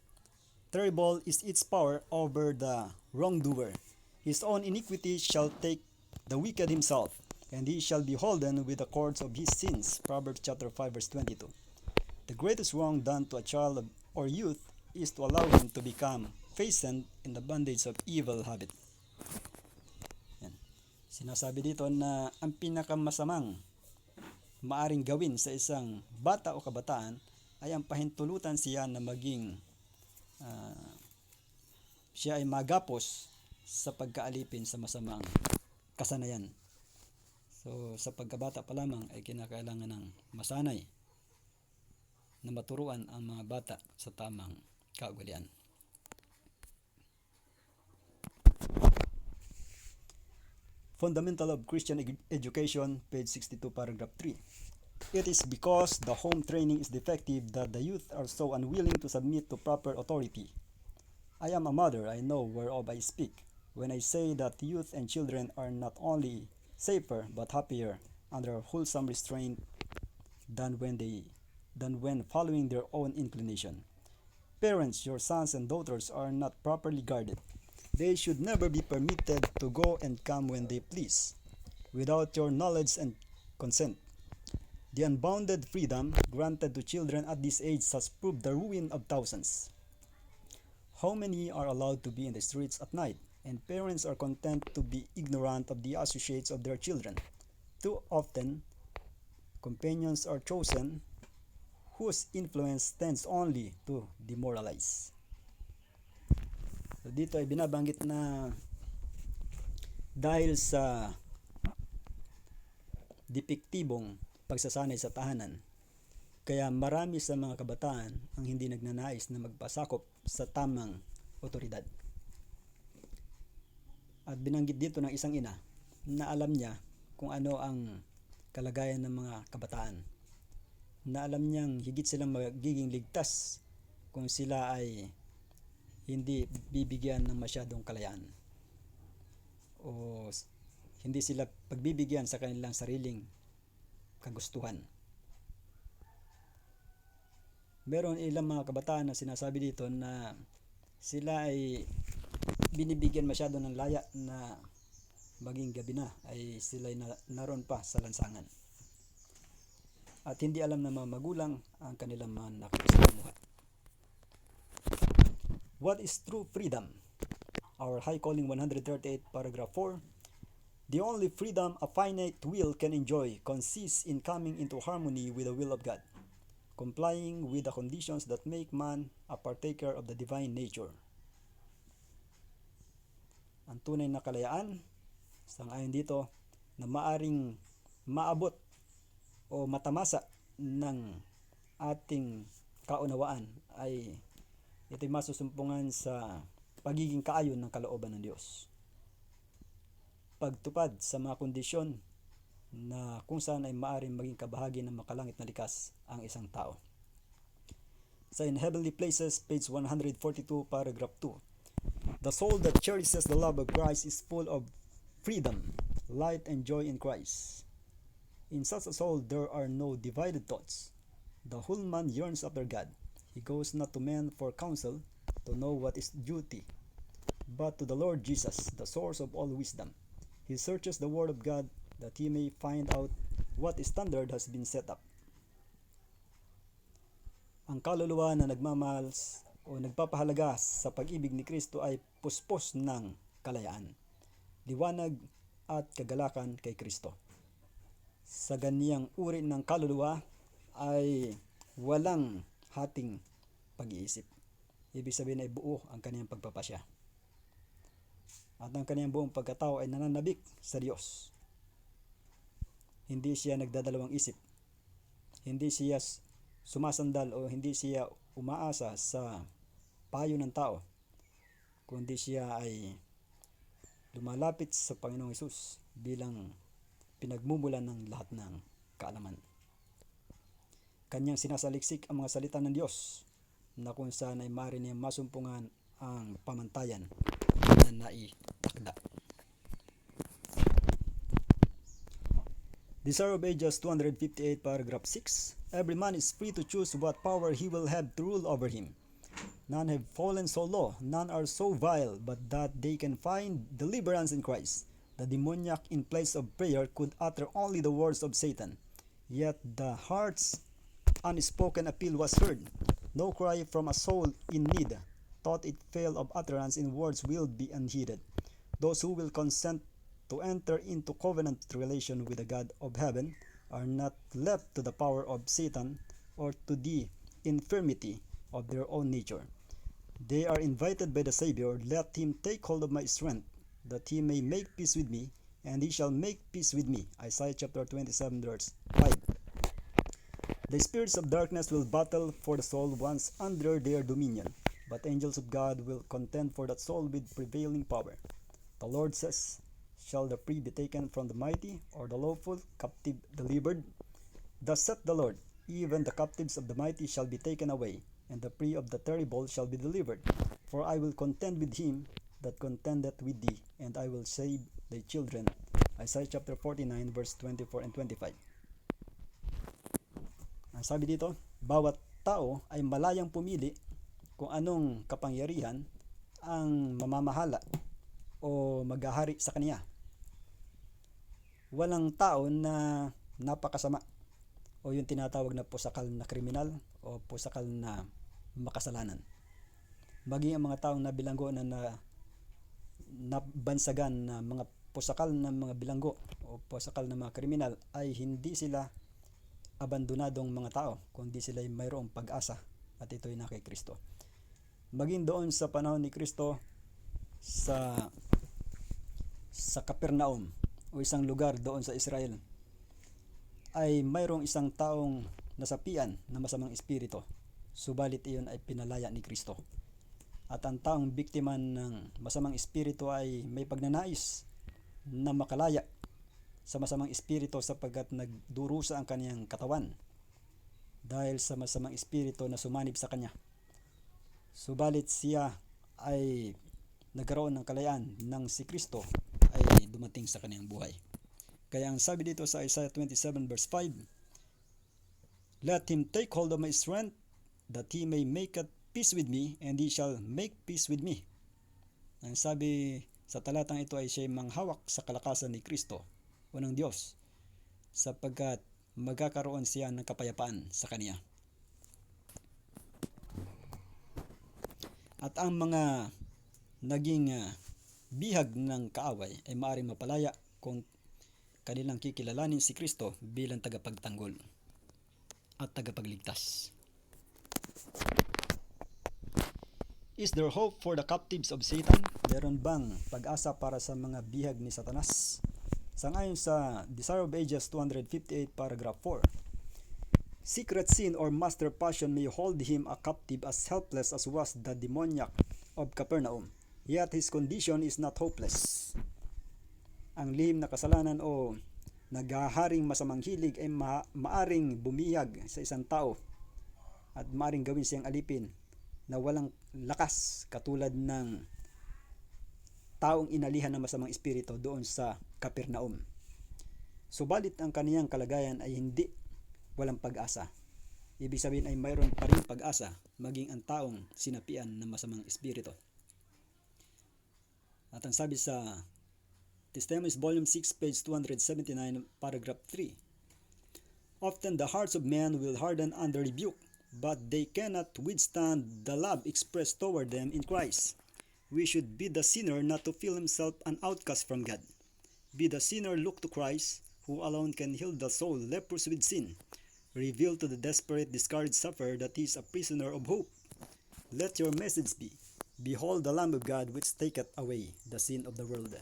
Terrible is its power over the wrongdoer. His own iniquity shall take the wicked himself, and he shall be holden with the cords of his sins. Proverbs chapter 5 verse 22. The greatest wrong done to a child or youth is to allow him to become fastened in the bondage of evil habit. Yan. Sinasabi dito na ang pinakamasamang maaring gawin sa isang bata o kabataan ay ang pahintulutan siya na maging siya ay magapos sa pagkaalipin sa masamang kasanayan. So sa pagkabata pa lamang ay kinakailangan ng masanay na maturuan ang mga bata sa tamang kaugalian. Fundamental of Christian Education, page 62, paragraph 3. It is because the home training is defective that the youth are so unwilling to submit to proper authority. I am a mother, I know whereof I speak, when I say that youth and children are not only safer but happier under wholesome restraint than when following their own inclination. Parents, your sons and daughters are not properly guarded. They should never be permitted to go and come when they please, without your knowledge and consent. The unbounded freedom granted to children at this age has proved the ruin of thousands. How many are allowed to be in the streets at night, and parents are content to be ignorant of the associates of their children? Too often, companions are chosen whose influence tends only to demoralize. So dito ay binabanggit na dahil sa depektibong pagsasanay sa tahanan, kaya marami sa mga kabataan ang hindi nagnanais na magpasakop sa tamang otoridad. At binanggit dito ng isang ina na alam niya kung ano ang kalagayan ng mga kabataan, na alam niyang higit silang magiging ligtas kung sila ay hindi bibigyan ng masyadong kalayaan o hindi sila pagbibigyan sa kanilang sariling kagustuhan. Meron ilang mga kabataan na sinasabi dito na sila ay binibigyan masyado ng laya na maging gabi na ay sila ay naroon pa sa lansangan. At hindi alam ng mga magulang ang kanilang mga nakasalamuha. What is true freedom? Our High Calling 138, paragraph 4. The only freedom a finite will can enjoy consists in coming into harmony with the will of God, complying with the conditions that make man a partaker of the divine nature. Ang tunay na kalayaan, sangayon dito, na maaring maabot o matamasa ng ating kaunawaan ay ito'y masusumpungan sa pagiging kaayon ng kalooban ng Diyos. Pagtupad sa mga kondisyon na kung saan ay maaaring maging kabahagi ng makalangit na likas ang isang tao. Sa In Heavenly Places, page 142, paragraph 2. The soul that cherishes the love of Christ is full of freedom, light, and joy in Christ. In such a soul there are no divided thoughts. The whole man yearns after God. He goes not to men for counsel, to know what is duty, but to the Lord Jesus, the source of all wisdom. He searches the Word of God that he may find out what standard has been set up. Ang kaluluwa na nagmamahal o nagpapahalaga sa pag-ibig ni Kristo ay puspos ng kalayaan, liwanag at kagalakan kay Kristo. Sa ganiyang uri ng kaluluwa ay walang hating pag-iisip. Ibig sabihin ay buo ang kaniyang pagpapasya. At ang kaniyang buong pagkatao ay nananabik sa Diyos. Hindi siya nagdadalawang isip. Hindi siya sumasandal o hindi siya umaasa sa payo ng tao, kundi siya ay lumalapit sa Panginoong Hesus bilang pinagmumulan ng lahat ng kaalaman. Kanyang sinasaliksik ang mga salita ng Diyos na kung saan ay maaari niyang masumpungan ang pamantayan na naitakda. Desire of Ages 258, paragraph 6. Every man is free to choose what power he will have to rule over him. None have fallen so low, none are so vile, but that they can find deliverance in Christ. The demoniac in place of prayer could utter only the words of Satan. Yet the heart's unspoken appeal was heard. No cry from a soul in need, thought it fail of utterance in words will be unheeded. Those who will consent to enter into covenant relation with the God of heaven are not left to the power of Satan or to the infirmity of their own nature. They are invited by the Savior, let him take hold of my strength, that he may make peace with me, and he shall make peace with me. Isaiah chapter 27, verse 5. The spirits of darkness will battle for the soul once under their dominion, but angels of God will contend for that soul with prevailing power. The Lord says, shall the prey be taken from the mighty, or the lawful captive delivered? Thus saith the Lord, even the captives of the mighty shall be taken away, and the prey of the terrible shall be delivered. For I will contend with him that contendeth with thee, and I will save thy children. Isaiah chapter 49, verse 24 and 25. Ang sabi dito, bawat tao ay malayang pumili kung anong kapangyarihan ang mamamahala o maghahari sa kaniya. Walang tao na napakasama o yung tinatawag na pusakal na kriminal o pusakal na makasalanan. Maging ang mga taong nabilanggo na nabansagan na mga pusakal na mga bilanggo o pusakal na mga kriminal ay hindi sila abandonadong mga tao, kundi sila ay mayroong pag-asa at ito'y na kay Kristo. Maging doon sa panahon ni Kristo sa Capernaum o isang lugar doon sa Israel ay mayroong isang taong nasapian na masamang espiritu, subalit iyon ay pinalaya ni Kristo. At ang taong biktima ng masamang espiritu ay may pagnanais na makalaya sa masamang espiritu sapagkat nagdurusa ang kaniyang katawan dahil sa masamang espiritu na sumanib sa kanya. Subalit siya ay nagkaroon ng kalayaan nang si Kristo ay dumating sa kaniyang buhay. Kaya ang sabi dito sa Isaiah 27 verse 5, let him take hold of my strength, that he may make a peace with me, and he shall make peace with me. Ang sabi sa talatang ito ay siya manghawak sa kalakasan ni Kristo o ng Diyos, sapagkat magkakaroon siya ng kapayapaan sa kaniya. At ang mga naging bihag ng kaaway ay maaaring mapalaya kung kanilang kikilalanin si Kristo bilang tagapagtanggol at tagapagligtas. Is there hope for the captives of Satan? Meron bang pag-asa para sa mga bihag ni Satanas? Sangayon sa Desire of Ages 258, paragraph 4. Secret sin or master passion may hold him a captive as helpless as was the demoniac of Capernaum. Yet his condition is not hopeless. Ang lihim na kasalanan o naghaharing masamang hilig ay maaring bumihag sa isang tao at maaring gawin siyang alipin na walang lakas katulad ng taong inalihan ng masamang espiritu doon sa Capernaum. Subalit ang kaniyang kalagayan ay hindi walang pag-asa. Ibig sabihin ay mayroon pa rin pag-asa maging ang taong sinapian ng masamang espiritu. At ang sabi sa Testimonies Volume 6, page 279, paragraph 3, often the hearts of men will harden under rebuke, but they cannot withstand the love expressed toward them in Christ. We should bid the sinner not to feel himself an outcast from God. Bid the sinner look to Christ, who alone can heal the soul leprous with sin. Reveal to the desperate, discouraged sufferer that he is a prisoner of hope. Let your message be, behold the Lamb of God which taketh away the sin of the world.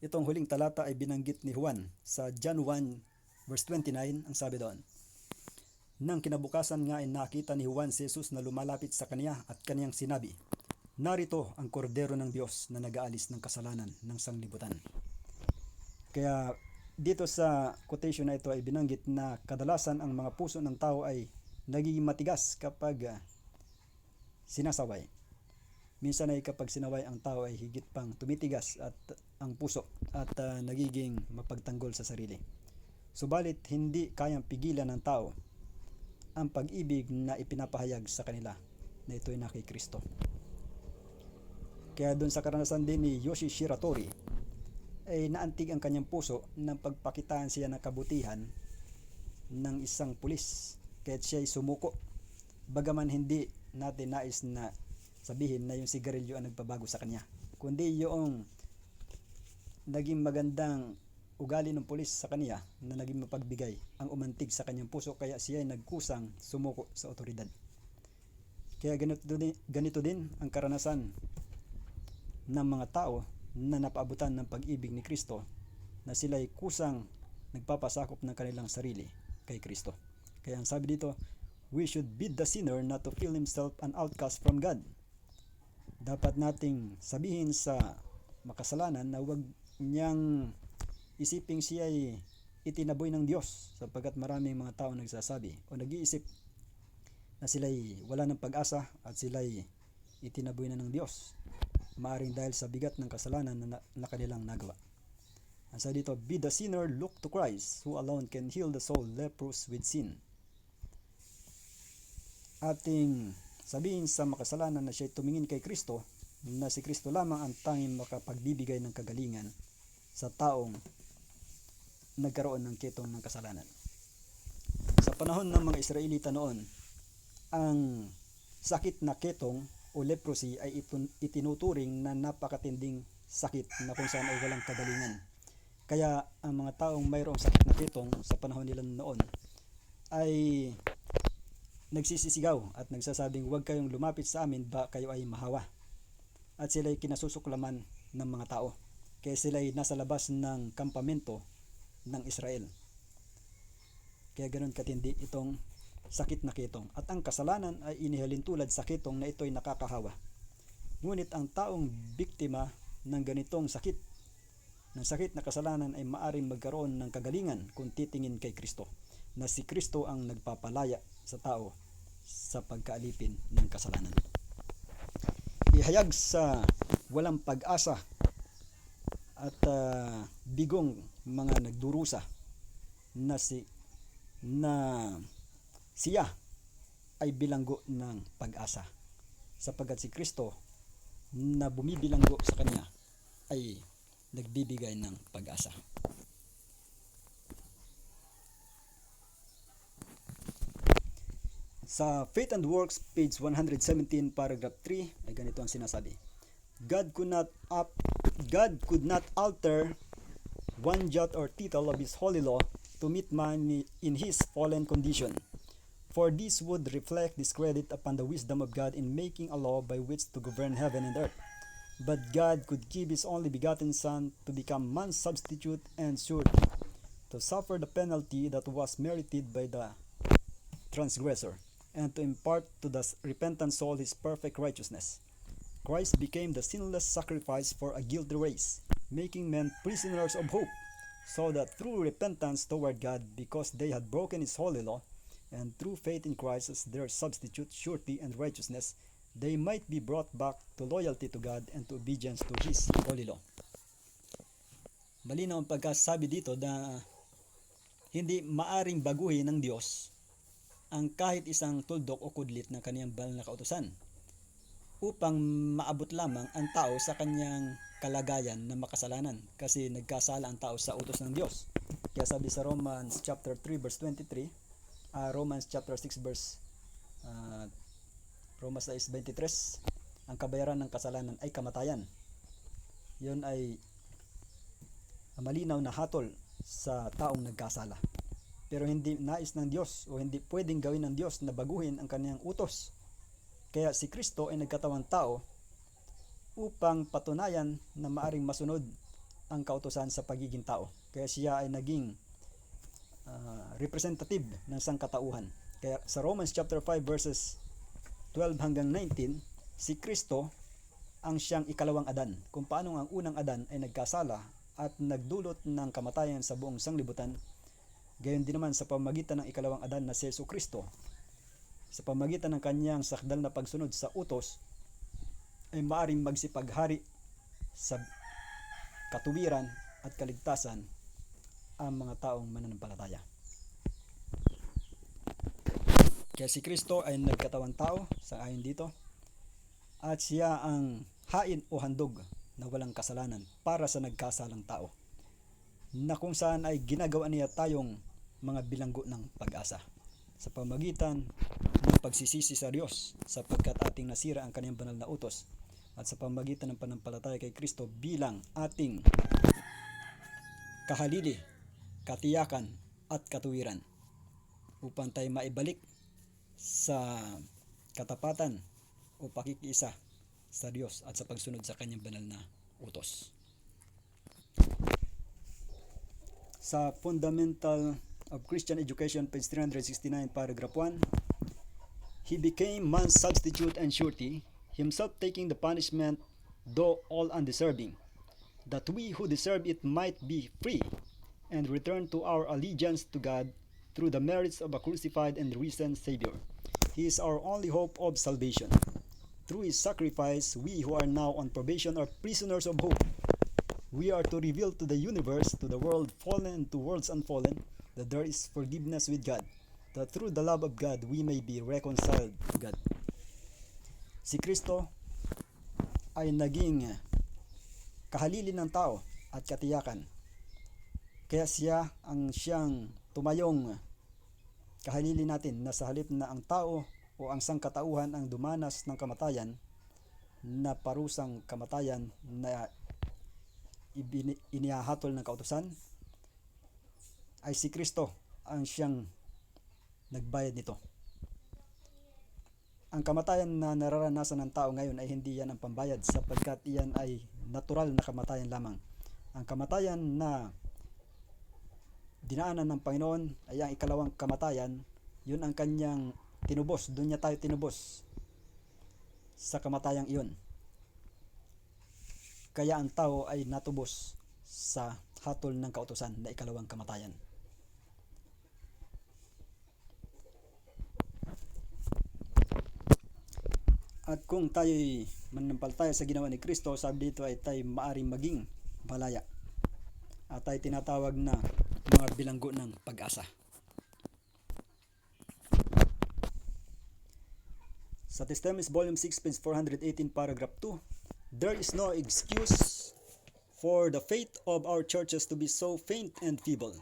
Itong huling talata ay binanggit ni Juan sa John 1 verse 29. Ang sabi doon, nang kinabukasan nga ay nakita ni Juan si Jesus na lumalapit sa kaniya at kaniyang sinabi, narito ang kordero ng Diyos na nag-aalis ng kasalanan ng sanglibutan. Kaya dito sa quotation na ito ay binanggit na kadalasan ang mga puso ng tao ay nagiging matigas kapag sinasaway. Minsan ay kapag sinaway ang tao ay higit pang tumitigas at ang puso at nagiging mapagtanggol sa sarili. Subalit hindi kayang pigilan ng tao ang pag-ibig na ipinapahayag sa kanila na ito'y na kay Kristo. Kaya doon sa karanasan din ni Yoshi Shiratori ay naantig ang kanyang puso nang pagpakitaan siya ng kabutihan ng isang pulis kahit siya ay sumuko. Bagaman hindi natin nais na sabihin na yung sigarilyo ang nagpabago sa kanya, kundi yung naging magandang ugali ng pulis sa kanya na naging mapagbigay ang umantig sa kanyang puso, kaya siya ay nagkusang sumuko sa otoridad. Kaya ganito din ang karanasan ng mga tao na napaabutan ng pag-ibig ni Kristo, na sila ay kusang nagpapasakop ng kanilang sarili kay Kristo. Kaya ang sabi dito, we should bid the sinner not to feel himself an outcast from God. Dapat nating sabihin sa makasalanan na huwag niyang isiping siya ay itinaboy ng Diyos, sapagkat maraming mga tao nagsasabi o nag-iisip na sila ay wala ng pag-asa at sila ay itinaboy na ng Diyos, maaring dahil sa bigat ng kasalanan na kanilang nagawa. Ang sabi dito, bid the sinner look to Christ, who alone can heal the soul leprous with sin. Ating sabihin sa makasalanan na siya tumingin kay Kristo, na si Kristo lamang ang tanging makapagbibigay ng kagalingan sa taong nagkaroon ng ketong ng kasalanan. Sa panahon ng mga Israelita noon, ang sakit na ketong o leprosy ay itinuturing na napakatinding sakit na kung saan ay walang kagalingan. Kaya ang mga taong mayroong sakit na ketong sa panahon nila noon ay nagsisisigaw at nagsasabing, huwag kayong lumapit sa amin, ba kayo ay mahawa. At sila ay kinasusuklaman ng mga tao, kaya sila ay nasa labas ng kampamento ng Israel. Kaya ganoon katindi itong sakit na ketong. At ang kasalanan ay inihalin tulad sa ketong na ito'y nakakahawa. Ngunit ang taong biktima ng ganitong sakit, ng sakit na kasalanan, ay maaring magkaroon ng kagalingan kung titingin kay Kristo, na si Kristo ang nagpapalaya sa tao sa pagkaalipin ng kasalanan. Ihayag sa walang pag-asa at bigong mga nagdurusa na siya ay bilanggo ng pag-asa, sapagkat si Kristo na bumibilanggo sa kanya ay nagbibigay ng pag-asa. Sa Faith and Works, page 117, paragraph 3, ay ganito ang sinasabi. God could not alter one jot or tittle of His holy law to meet man in his fallen condition, for this would reflect discredit upon the wisdom of God in making a law by which to govern heaven and earth. But God could give His only begotten Son to become man's substitute and surety, to suffer the penalty that was merited by the transgressor, and to impart to the repentant soul His perfect righteousness. Christ became the sinless sacrifice for a guilty race, making men prisoners of hope, so that through repentance toward God, because they had broken His holy law, and through faith in Christ as their substitute, surety, and righteousness, they might be brought back to loyalty to God and to obedience to His holy law. Malinaw ang pagkasabi dito na hindi maaring baguhin ng Diyos ang kahit isang tuldok o kudlit ng kaniyang banal na kautusan. upang maabot lamang ang tao sa kanyang kalagayan na makasalanan kasi nagkasala ang tao sa utos ng Diyos. Kaya sabi sa Romans chapter 3 verse 23, Romans chapter 6 verse Romans 6:23, ang kabayaran ng kasalanan ay kamatayan. Yun ay malinaw na hatol sa taong nagkasala. Pero hindi nais ng Diyos o hindi pwedeng gawin ng Diyos na baguhin ang kanyang utos. Kaya si Kristo ay nagkatawang tao upang patunayan na maaring masunod ang kautusan sa pagiging tao. Kaya siya ay naging representative ng sangkatauhan. Kaya sa Romans chapter 5 verses 12 hanggang 19, si Kristo ang siyang ikalawang Adan. Kung paano ang unang Adan ay nagkasala at nagdulot ng kamatayan sa buong sanglibutan, gayon din naman sa pamamagitan ng ikalawang Adan na si Jesu Kristo, sa pamamagitan ng kanyang sakdal na pagsunod sa utos, ay maaring magsipaghari sa katuwiran at kaligtasan ang mga taong mananampalataya. Kaya si Kristo ay nagkatawang tao sa ayon dito, at siya ang hain o handog na walang kasalanan para sa nagkasalang tao, na kung saan ay ginagawa niya tayong mga bilanggo ng pag-asa sa pamamagitan ng pagsisisi sa Diyos sapagkat ating nasira ang kanyang banal na utos, at sa pamamagitan ng panampalataya kay Kristo bilang ating kahalili, katiyakan at katuwiran upang tayo maibalik sa katapatan o pakikiisa sa Diyos at sa pagsunod sa kanyang banal na utos. Sa Fundamental of Christian Education, page 369, paragraph 1, he became man's substitute and surety, himself taking the punishment, though all undeserving, that we who deserve it might be free and return to our allegiance to God through the merits of a crucified and risen Savior. He is our only hope of salvation. Through his sacrifice, we who are now on probation are prisoners of hope. We are to reveal to the universe, to the world fallen and to worlds unfallen, that there is forgiveness with God, that through the love of God we may be reconciled to God. Si Kristo ay naging kahalili ng tao at katiyakan. Kaya siya ang siyang tumayong kahalili natin, na sa halip na ang tao o ang sangkatauhan ang dumanas ng kamatayan, na parusang kamatayan na inihahatol ng kautusan, ay si Kristo ang siyang nagbayad nito. Ang kamatayan na nararanasan ng tao ngayon ay hindi yan ang pambayad, sapagkat iyan ay natural na kamatayan lamang. Ang kamatayan na dinaanan ng Panginoon ay ang ikalawang kamatayan. Yun ang kanyang tinubos, doon niya tayo tinubos sa kamatayang iyon. Kaya ang tao ay natubos sa hatol ng kautusan na ikalawang kamatayan. At kung tayo'y mananampalataya sa ginawa ni Kristo, sabi dito ay tayo maaring maging malaya, at tayo tinatawag na mga bilanggo ng pag-asa. Sa Testaments Volume 6, page 418, paragraph 2, there is no excuse for the faith of our churches to be so faint and feeble.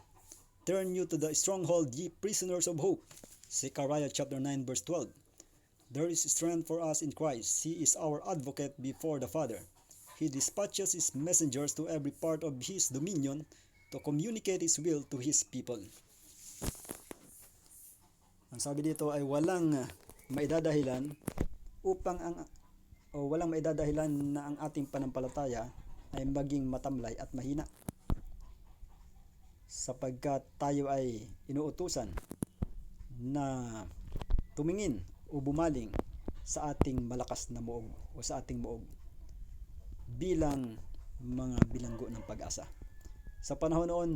Turn you to the stronghold, ye prisoners of hope. Zechariah chapter 9, verse 12. There is strength for us in Christ. He is our advocate before the Father. He dispatches his messengers to every part of his dominion to communicate his will to his people. Ang sabi dito ay walang maidadahilan walang maidadahilan na ang ating panampalataya ay maging matamlay at mahina, sapagkat tayo ay inuutusan na tumingin o bumaling sa ating malakas na muog o sa ating muog bilang mga bilanggo ng pag-asa. Sa panahon noon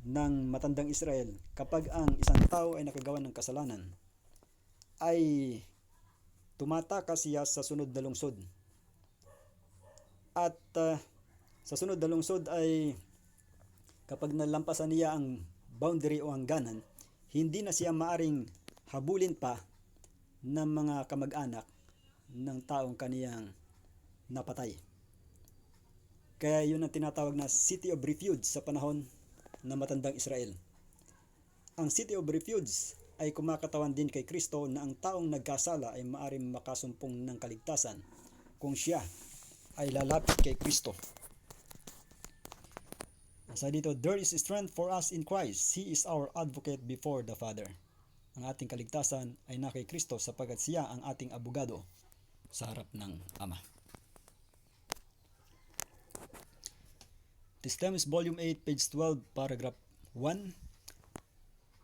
ng matandang Israel, kapag ang isang tao ay nakagawa ng kasalanan, ay tumatakas siya sa sunod na lungsod. At sa sunod na lungsod ay kapag nalampasan niya ang boundary o hangganan, hindi na siya maaring habulin pa ng mga kamag-anak ng taong kaniyang napatay. Kaya yun ang tinatawag na City of Refuge sa panahon ng matandang Israel. Ang City of Refuge ay kumakatawan din kay Kristo na ang taong nagkasala ay maaaring makasumpong ng kaligtasan kung siya ay lalapit kay Kristo. Sa dito, there is strength for us in Christ. He is our advocate before the Father. Ang ating kaligtasan ay na kay Kristo sapagkat siya ang ating abogado sa harap ng Ama. Testaments Volume 8, page 12, paragraph 1.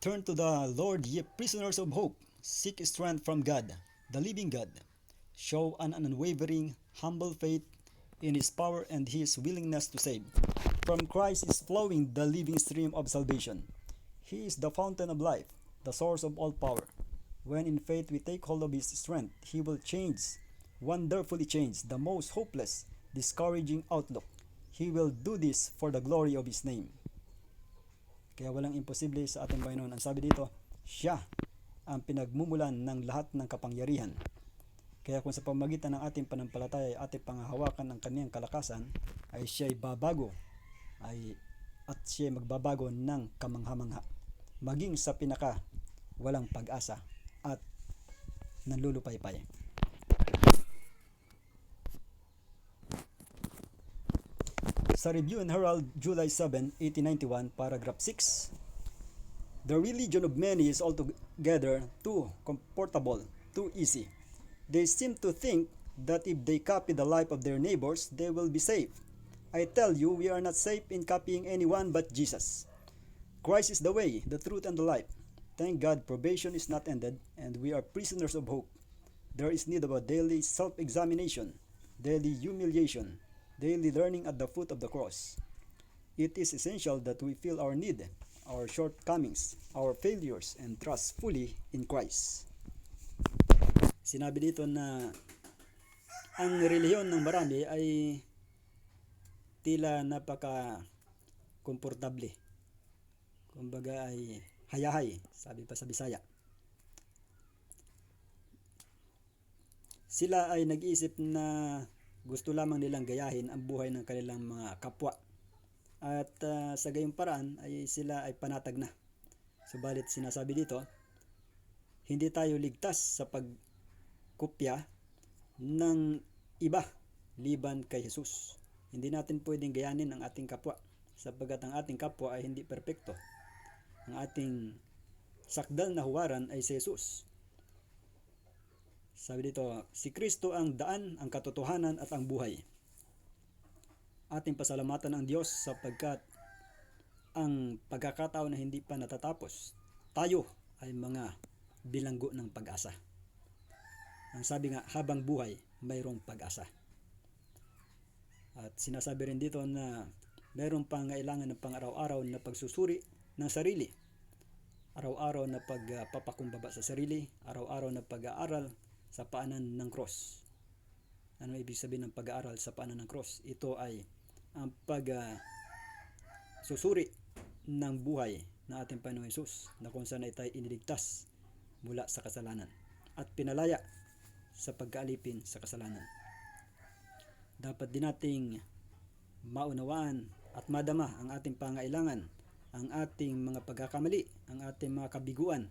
Turn to the Lord, ye prisoners of hope. Seek strength from God, the living God. Show an unwavering, humble faith in His power and His willingness to save. From Christ is flowing the living stream of salvation. He is the fountain of life, the source of all power. When in faith we take hold of His strength, He will wonderfully change the most hopeless, discouraging outlook. He will do this for the glory of His name. Kaya walang imposible sa ating Panginoon. Ang sabi dito, siya ang pinagmumulan ng lahat ng kapangyarihan. Kaya kung sa pamagitan ng ating panampalataya ay ating panghahawakan ng kaniyang kalakasan, ay siya'y babago at siya'y magbabago ng kamangha-mangha. Maging sa pinaka walang pag-asa at nanlulupaypay. Sa Review and Herald, July 7, 1891, paragraph 6, the religion of many is altogether too comfortable, too easy. They seem to think that if they copy the life of their neighbors, they will be safe. I tell you, we are not safe in copying anyone but Jesus. Christ is the way, the truth, and the life. Thank God, probation is not ended, and we are prisoners of hope. There is need of a daily self-examination, daily humiliation, daily learning at the foot of the cross. It is essential that we feel our need, our shortcomings, our failures, and trust fully in Christ. Sinabi dito na ang relihiyon ng marami ay tila napaka-komportable. Kumbaga ay hayahay, sabi pa sa Bisaya. Sila ay nag-iisip na gusto lamang nilang gayahin ang buhay ng kanilang mga kapwa. At sa gayong paraan ay sila ay panatag na. Subalit sinasabi dito, hindi tayo ligtas sa pagkopya ng iba liban kay Jesus. Hindi natin pwedeng gayanin ang ating kapwa sapagkat ang ating kapwa ay hindi perpekto. Ang ating sakdal na huwaran ay si Jesus. Sabi dito, si Kristo ang daan, ang katotohanan at ang buhay. Ating pasalamatan ang Diyos sapagkat ang pagkakataon na hindi pa natatapos, tayo ay mga bilanggo ng pag-asa. Ang sabi nga, habang buhay, mayroong pag-asa. At sinasabi rin dito na mayroong pangailangan ng pang-araw-araw na pagsusuri ng sarili. Araw-araw na pagpapakumbaba sa sarili, araw-araw na pag-aaral sa paanan ng cross. Ano ibig sabihin ng pag-aaral sa paanan ng cross? Ito ay ang susuri ng buhay ng ating Panginoong Hesus na kung saan ay tayo iniligtas mula sa kasalanan at pinalaya sa pagkaalipin sa kasalanan. Dapat din nating maunawaan at madama ang ating pangailangan, ang ating mga pagkakamali, ang ating mga kabiguan,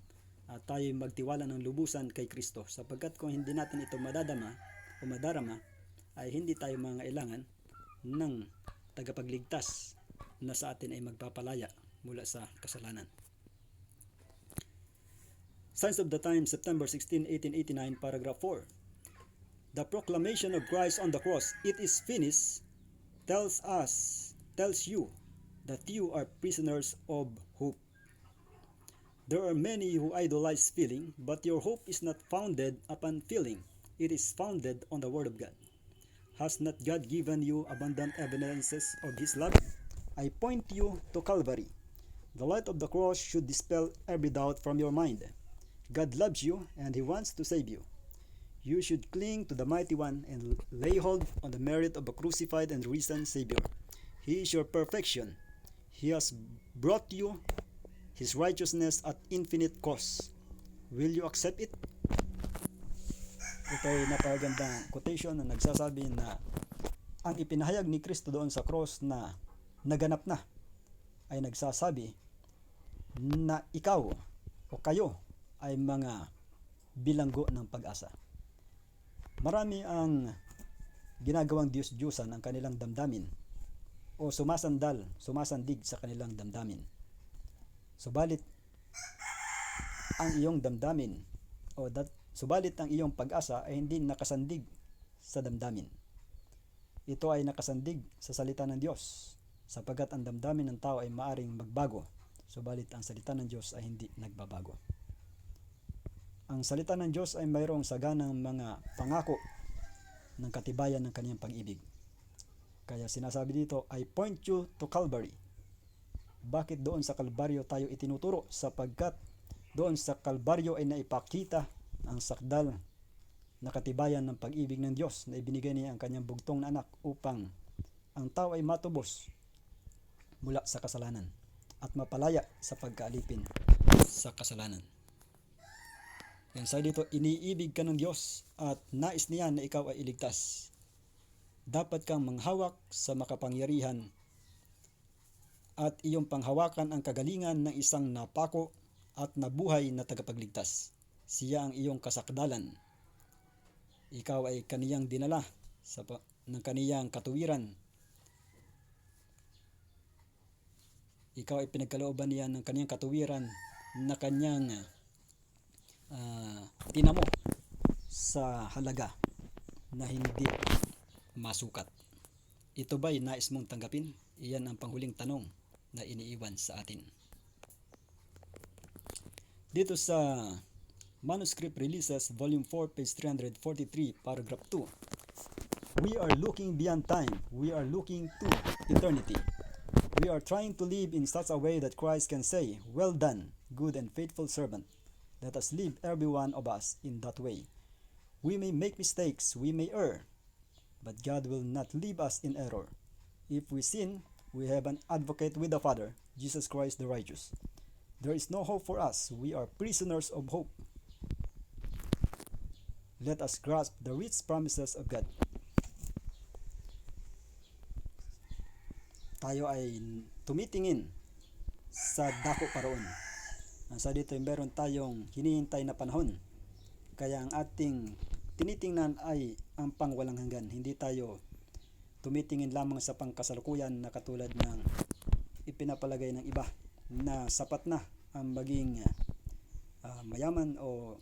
at tayo magtiwala ng lubusan kay Kristo sapagkat kung hindi natin ito madadama o madarama ay hindi tayo mangailangan ng tagapagligtas na sa atin ay magpapalaya mula sa kasalanan. Signs of the Times, September 16, 1889, paragraph 4. The proclamation of Christ on the cross, it is finished, tells you that you are prisoners of hope. There are many who idolize feeling, but your hope is not founded upon feeling. It is founded on the Word of God. Has not God given you abundant evidences of His love? I point you to Calvary. The light of the cross should dispel every doubt from your mind. God loves you and He wants to save you. You should cling to the Mighty One and lay hold on the merit of a crucified and risen Savior. He is your perfection. He has brought you His righteousness at infinite cost. Will you accept it? Ito ay napakagandang quotation na nagsasabi na ang ipinahayag ni Kristo doon sa cross na naganap na ay nagsasabi na ikaw o kayo ay mga bilanggo ng pag-asa. Marami ang ginagawang Diyos-Diyosan ang kanilang damdamin o sumasandig sa kanilang damdamin. Subalit ang iyong damdamin subalit ang iyong pag-asa ay hindi nakasandig sa damdamin. Ito ay nakasandig sa salita ng Diyos, sapagkat ang damdamin ng tao ay maaring magbago, subalit ang salita ng Diyos ay hindi nagbabago. Ang salita ng Diyos ay mayroong saganang mga pangako ng katibayan ng kaniyang pag-ibig. Kaya sinasabi dito, I point you to Calvary. Bakit doon sa Kalbaryo tayo itinuturo? Sapagkat doon sa Kalbaryo ay naipakita ang sakdal na katibayan ng pag-ibig ng Diyos na ibinigay niya ang kanyang bugtong na anak upang ang tao ay matubos mula sa kasalanan at mapalaya sa pagkaalipin sa kasalanan. Yan sa dito, iniibig ka ng Diyos at nais niya na ikaw ay iligtas. Dapat kang manghawak sa makapangyarihan at iyong panghawakan ang kagalingan ng isang napako at nabuhay na tagapagligtas. Siya ang iyong kasakdalan. Ikaw ay kaniyang dinala ng kaniyang katuwiran. Ikaw ay pinagkalooban niya ng kaniyang katuwiran na kaniyang tinamo sa halaga na hindi masukat. Ito ba'y nais mong tanggapin? Iyan ang panghuling tanong na iniiwan sa atin. Dito sa Manuscript Releases, Volume 4, page 343, paragraph 2. We are looking beyond time. We are looking to eternity. We are trying to live in such a way that Christ can say, "Well done, good and faithful servant." Let us live, every one of us, in that way. We may make mistakes, we may err, but God will not leave us in error. If we sin, we have an advocate with the Father, Jesus Christ the righteous. There is no hope for us. We are prisoners of hope. Let us grasp the rich promises of God. Tayo ay tumitingin sa dako paroon. Sa dito ay meron tayong hinihintay na panahon. Kaya ang ating tinitingnan ay ang pangwalang hanggan. Hindi tayo tumitingin lamang sa pangkasalukuyan na katulad ng ipinapalagay ng iba na sapat na ang maging mayaman o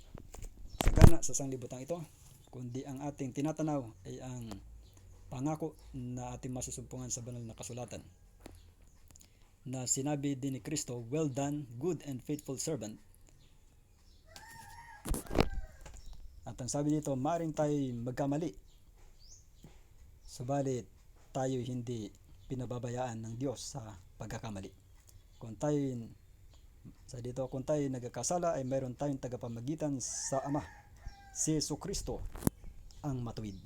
sagana sa sanglibutan ito, kundi ang ating tinatanaw ay ang pangako na ating masusumpungan sa banal na kasulatan na sinabi din ni Kristo, "Well done, good and faithful servant." At ang sabi dito, maaaring tayo magkamali, subalit tayo hindi pinababayaan ng Diyos sa pagkakamali. Kung tayo nagkakasala ay mayroon tayong tagapamagitan sa Ama, si Jesucristo ang matuwid.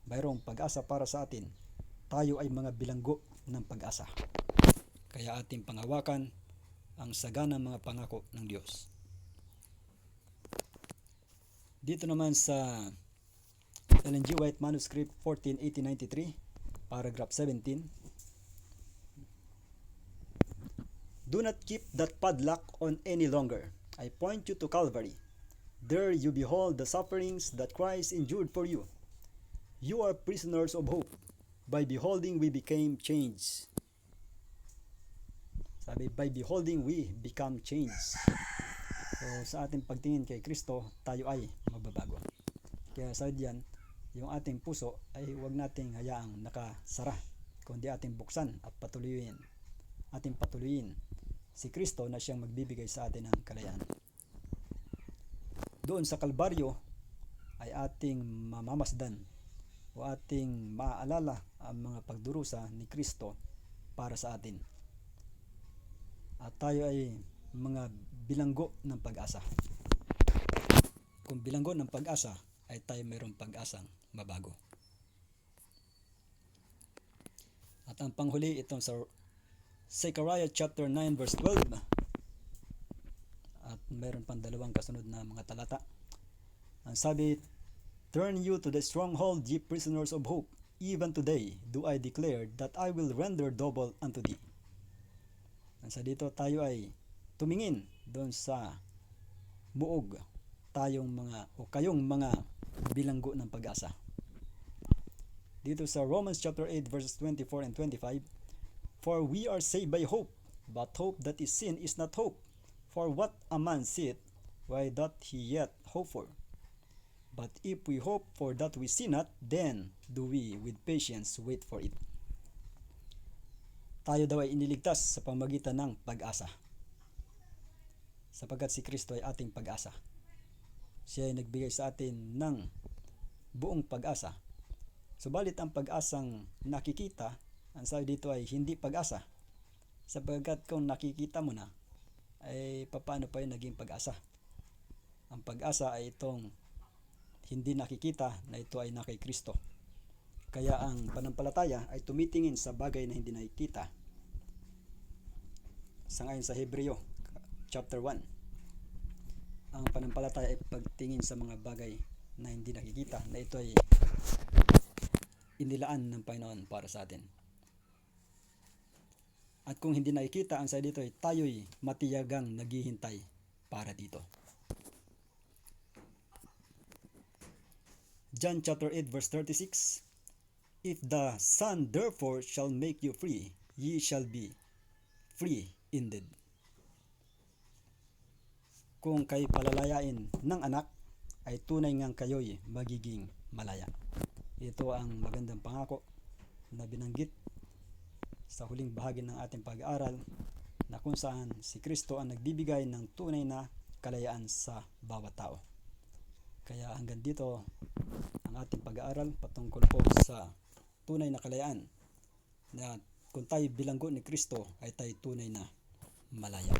Mayroong pag-asa para sa atin. Tayo ay mga bilanggo ng pag-asa. Kaya ating panghawakan ang saganang mga pangako ng Diyos. Dito naman sa Ellen G. White Manuscript 14/1893, paragraph 17. Do not keep that padlock on any longer. I point you to Calvary. There you behold the sufferings that Christ endured for you. You are prisoners of hope. By beholding, we became changed. Sabi, by beholding, we become changed. So, sa ating pagtingin kay Kristo, tayo ay magbabago. Kaya sa diyan, yung ating puso ay huwag nating hayaang nakasara, kundi ating buksan at patuloyin. Ating patuloyin si Kristo na siyang magbibigay sa atin ng kalayaan. Doon sa Kalbaryo ay ating mamamasdan o ating maaalala ang mga pagdurusa ni Kristo para sa atin. At tayo ay mga bilanggo ng pag-asa. Kung bilanggo ng pag-asa, ay tayo mayroong pag-asang mabago. At ang panghuli itong sa Zechariah chapter 9 verse 12. At mayroon pang dalawang kasunod na mga talata. Ang sabi, Turn you to the stronghold, ye prisoners of hope. Even today do I declare that I will render double unto thee. Sa dito tayo ay tumingin doon sa buog kayong mga bilanggo ng pag-asa. Dito sa Romans chapter 8 verses 24 and 25, for we are saved by hope, but hope that is seen is not hope. For what a man seeth, why doth he yet hope for? But if we hope for that we see not, then do we with patience wait for it. Tayo daw ay iniligtas sa pamamagitan ng pag-asa, sapagkat si Kristo ay ating pag-asa. Siya ay nagbigay sa atin ng buong pag-asa. Subalit ang pag-asang nakikita, ang sabi dito ay hindi pag-asa, sapagkat kung nakikita mo na, ay paano pa yung naging pag-asa? Ang pag-asa ay itong hindi nakikita na ito ay na kay Kristo. Kaya ang panampalataya ay tumitingin sa bagay na hindi nakikita. Sangayon sa Hebreo chapter 1, ang panampalataya ay pagtingin sa mga bagay na hindi nakikita, na ito ay inilaan ng Panginoon para sa atin. At kung hindi nakikita, ang sa dito ay tayo'y matiyagang naghihintay para dito. John chapter 8 verse 36, if the Son therefore shall make you free, ye shall be free indeed. Kung kayo palalayain ng anak, ay tunay ngang kayo'y magiging malaya. Ito ang magandang pangako na binanggit sa huling bahagi ng ating pag-aaral, na kung saan si Kristo ang nagbibigay ng tunay na kalayaan sa bawat tao. Kaya hanggang dito ang ating pag-aaral patungkol po sa tunay na kalayaan, na kung tayo bilanggo ni Kristo ay tayo tunay na malaya.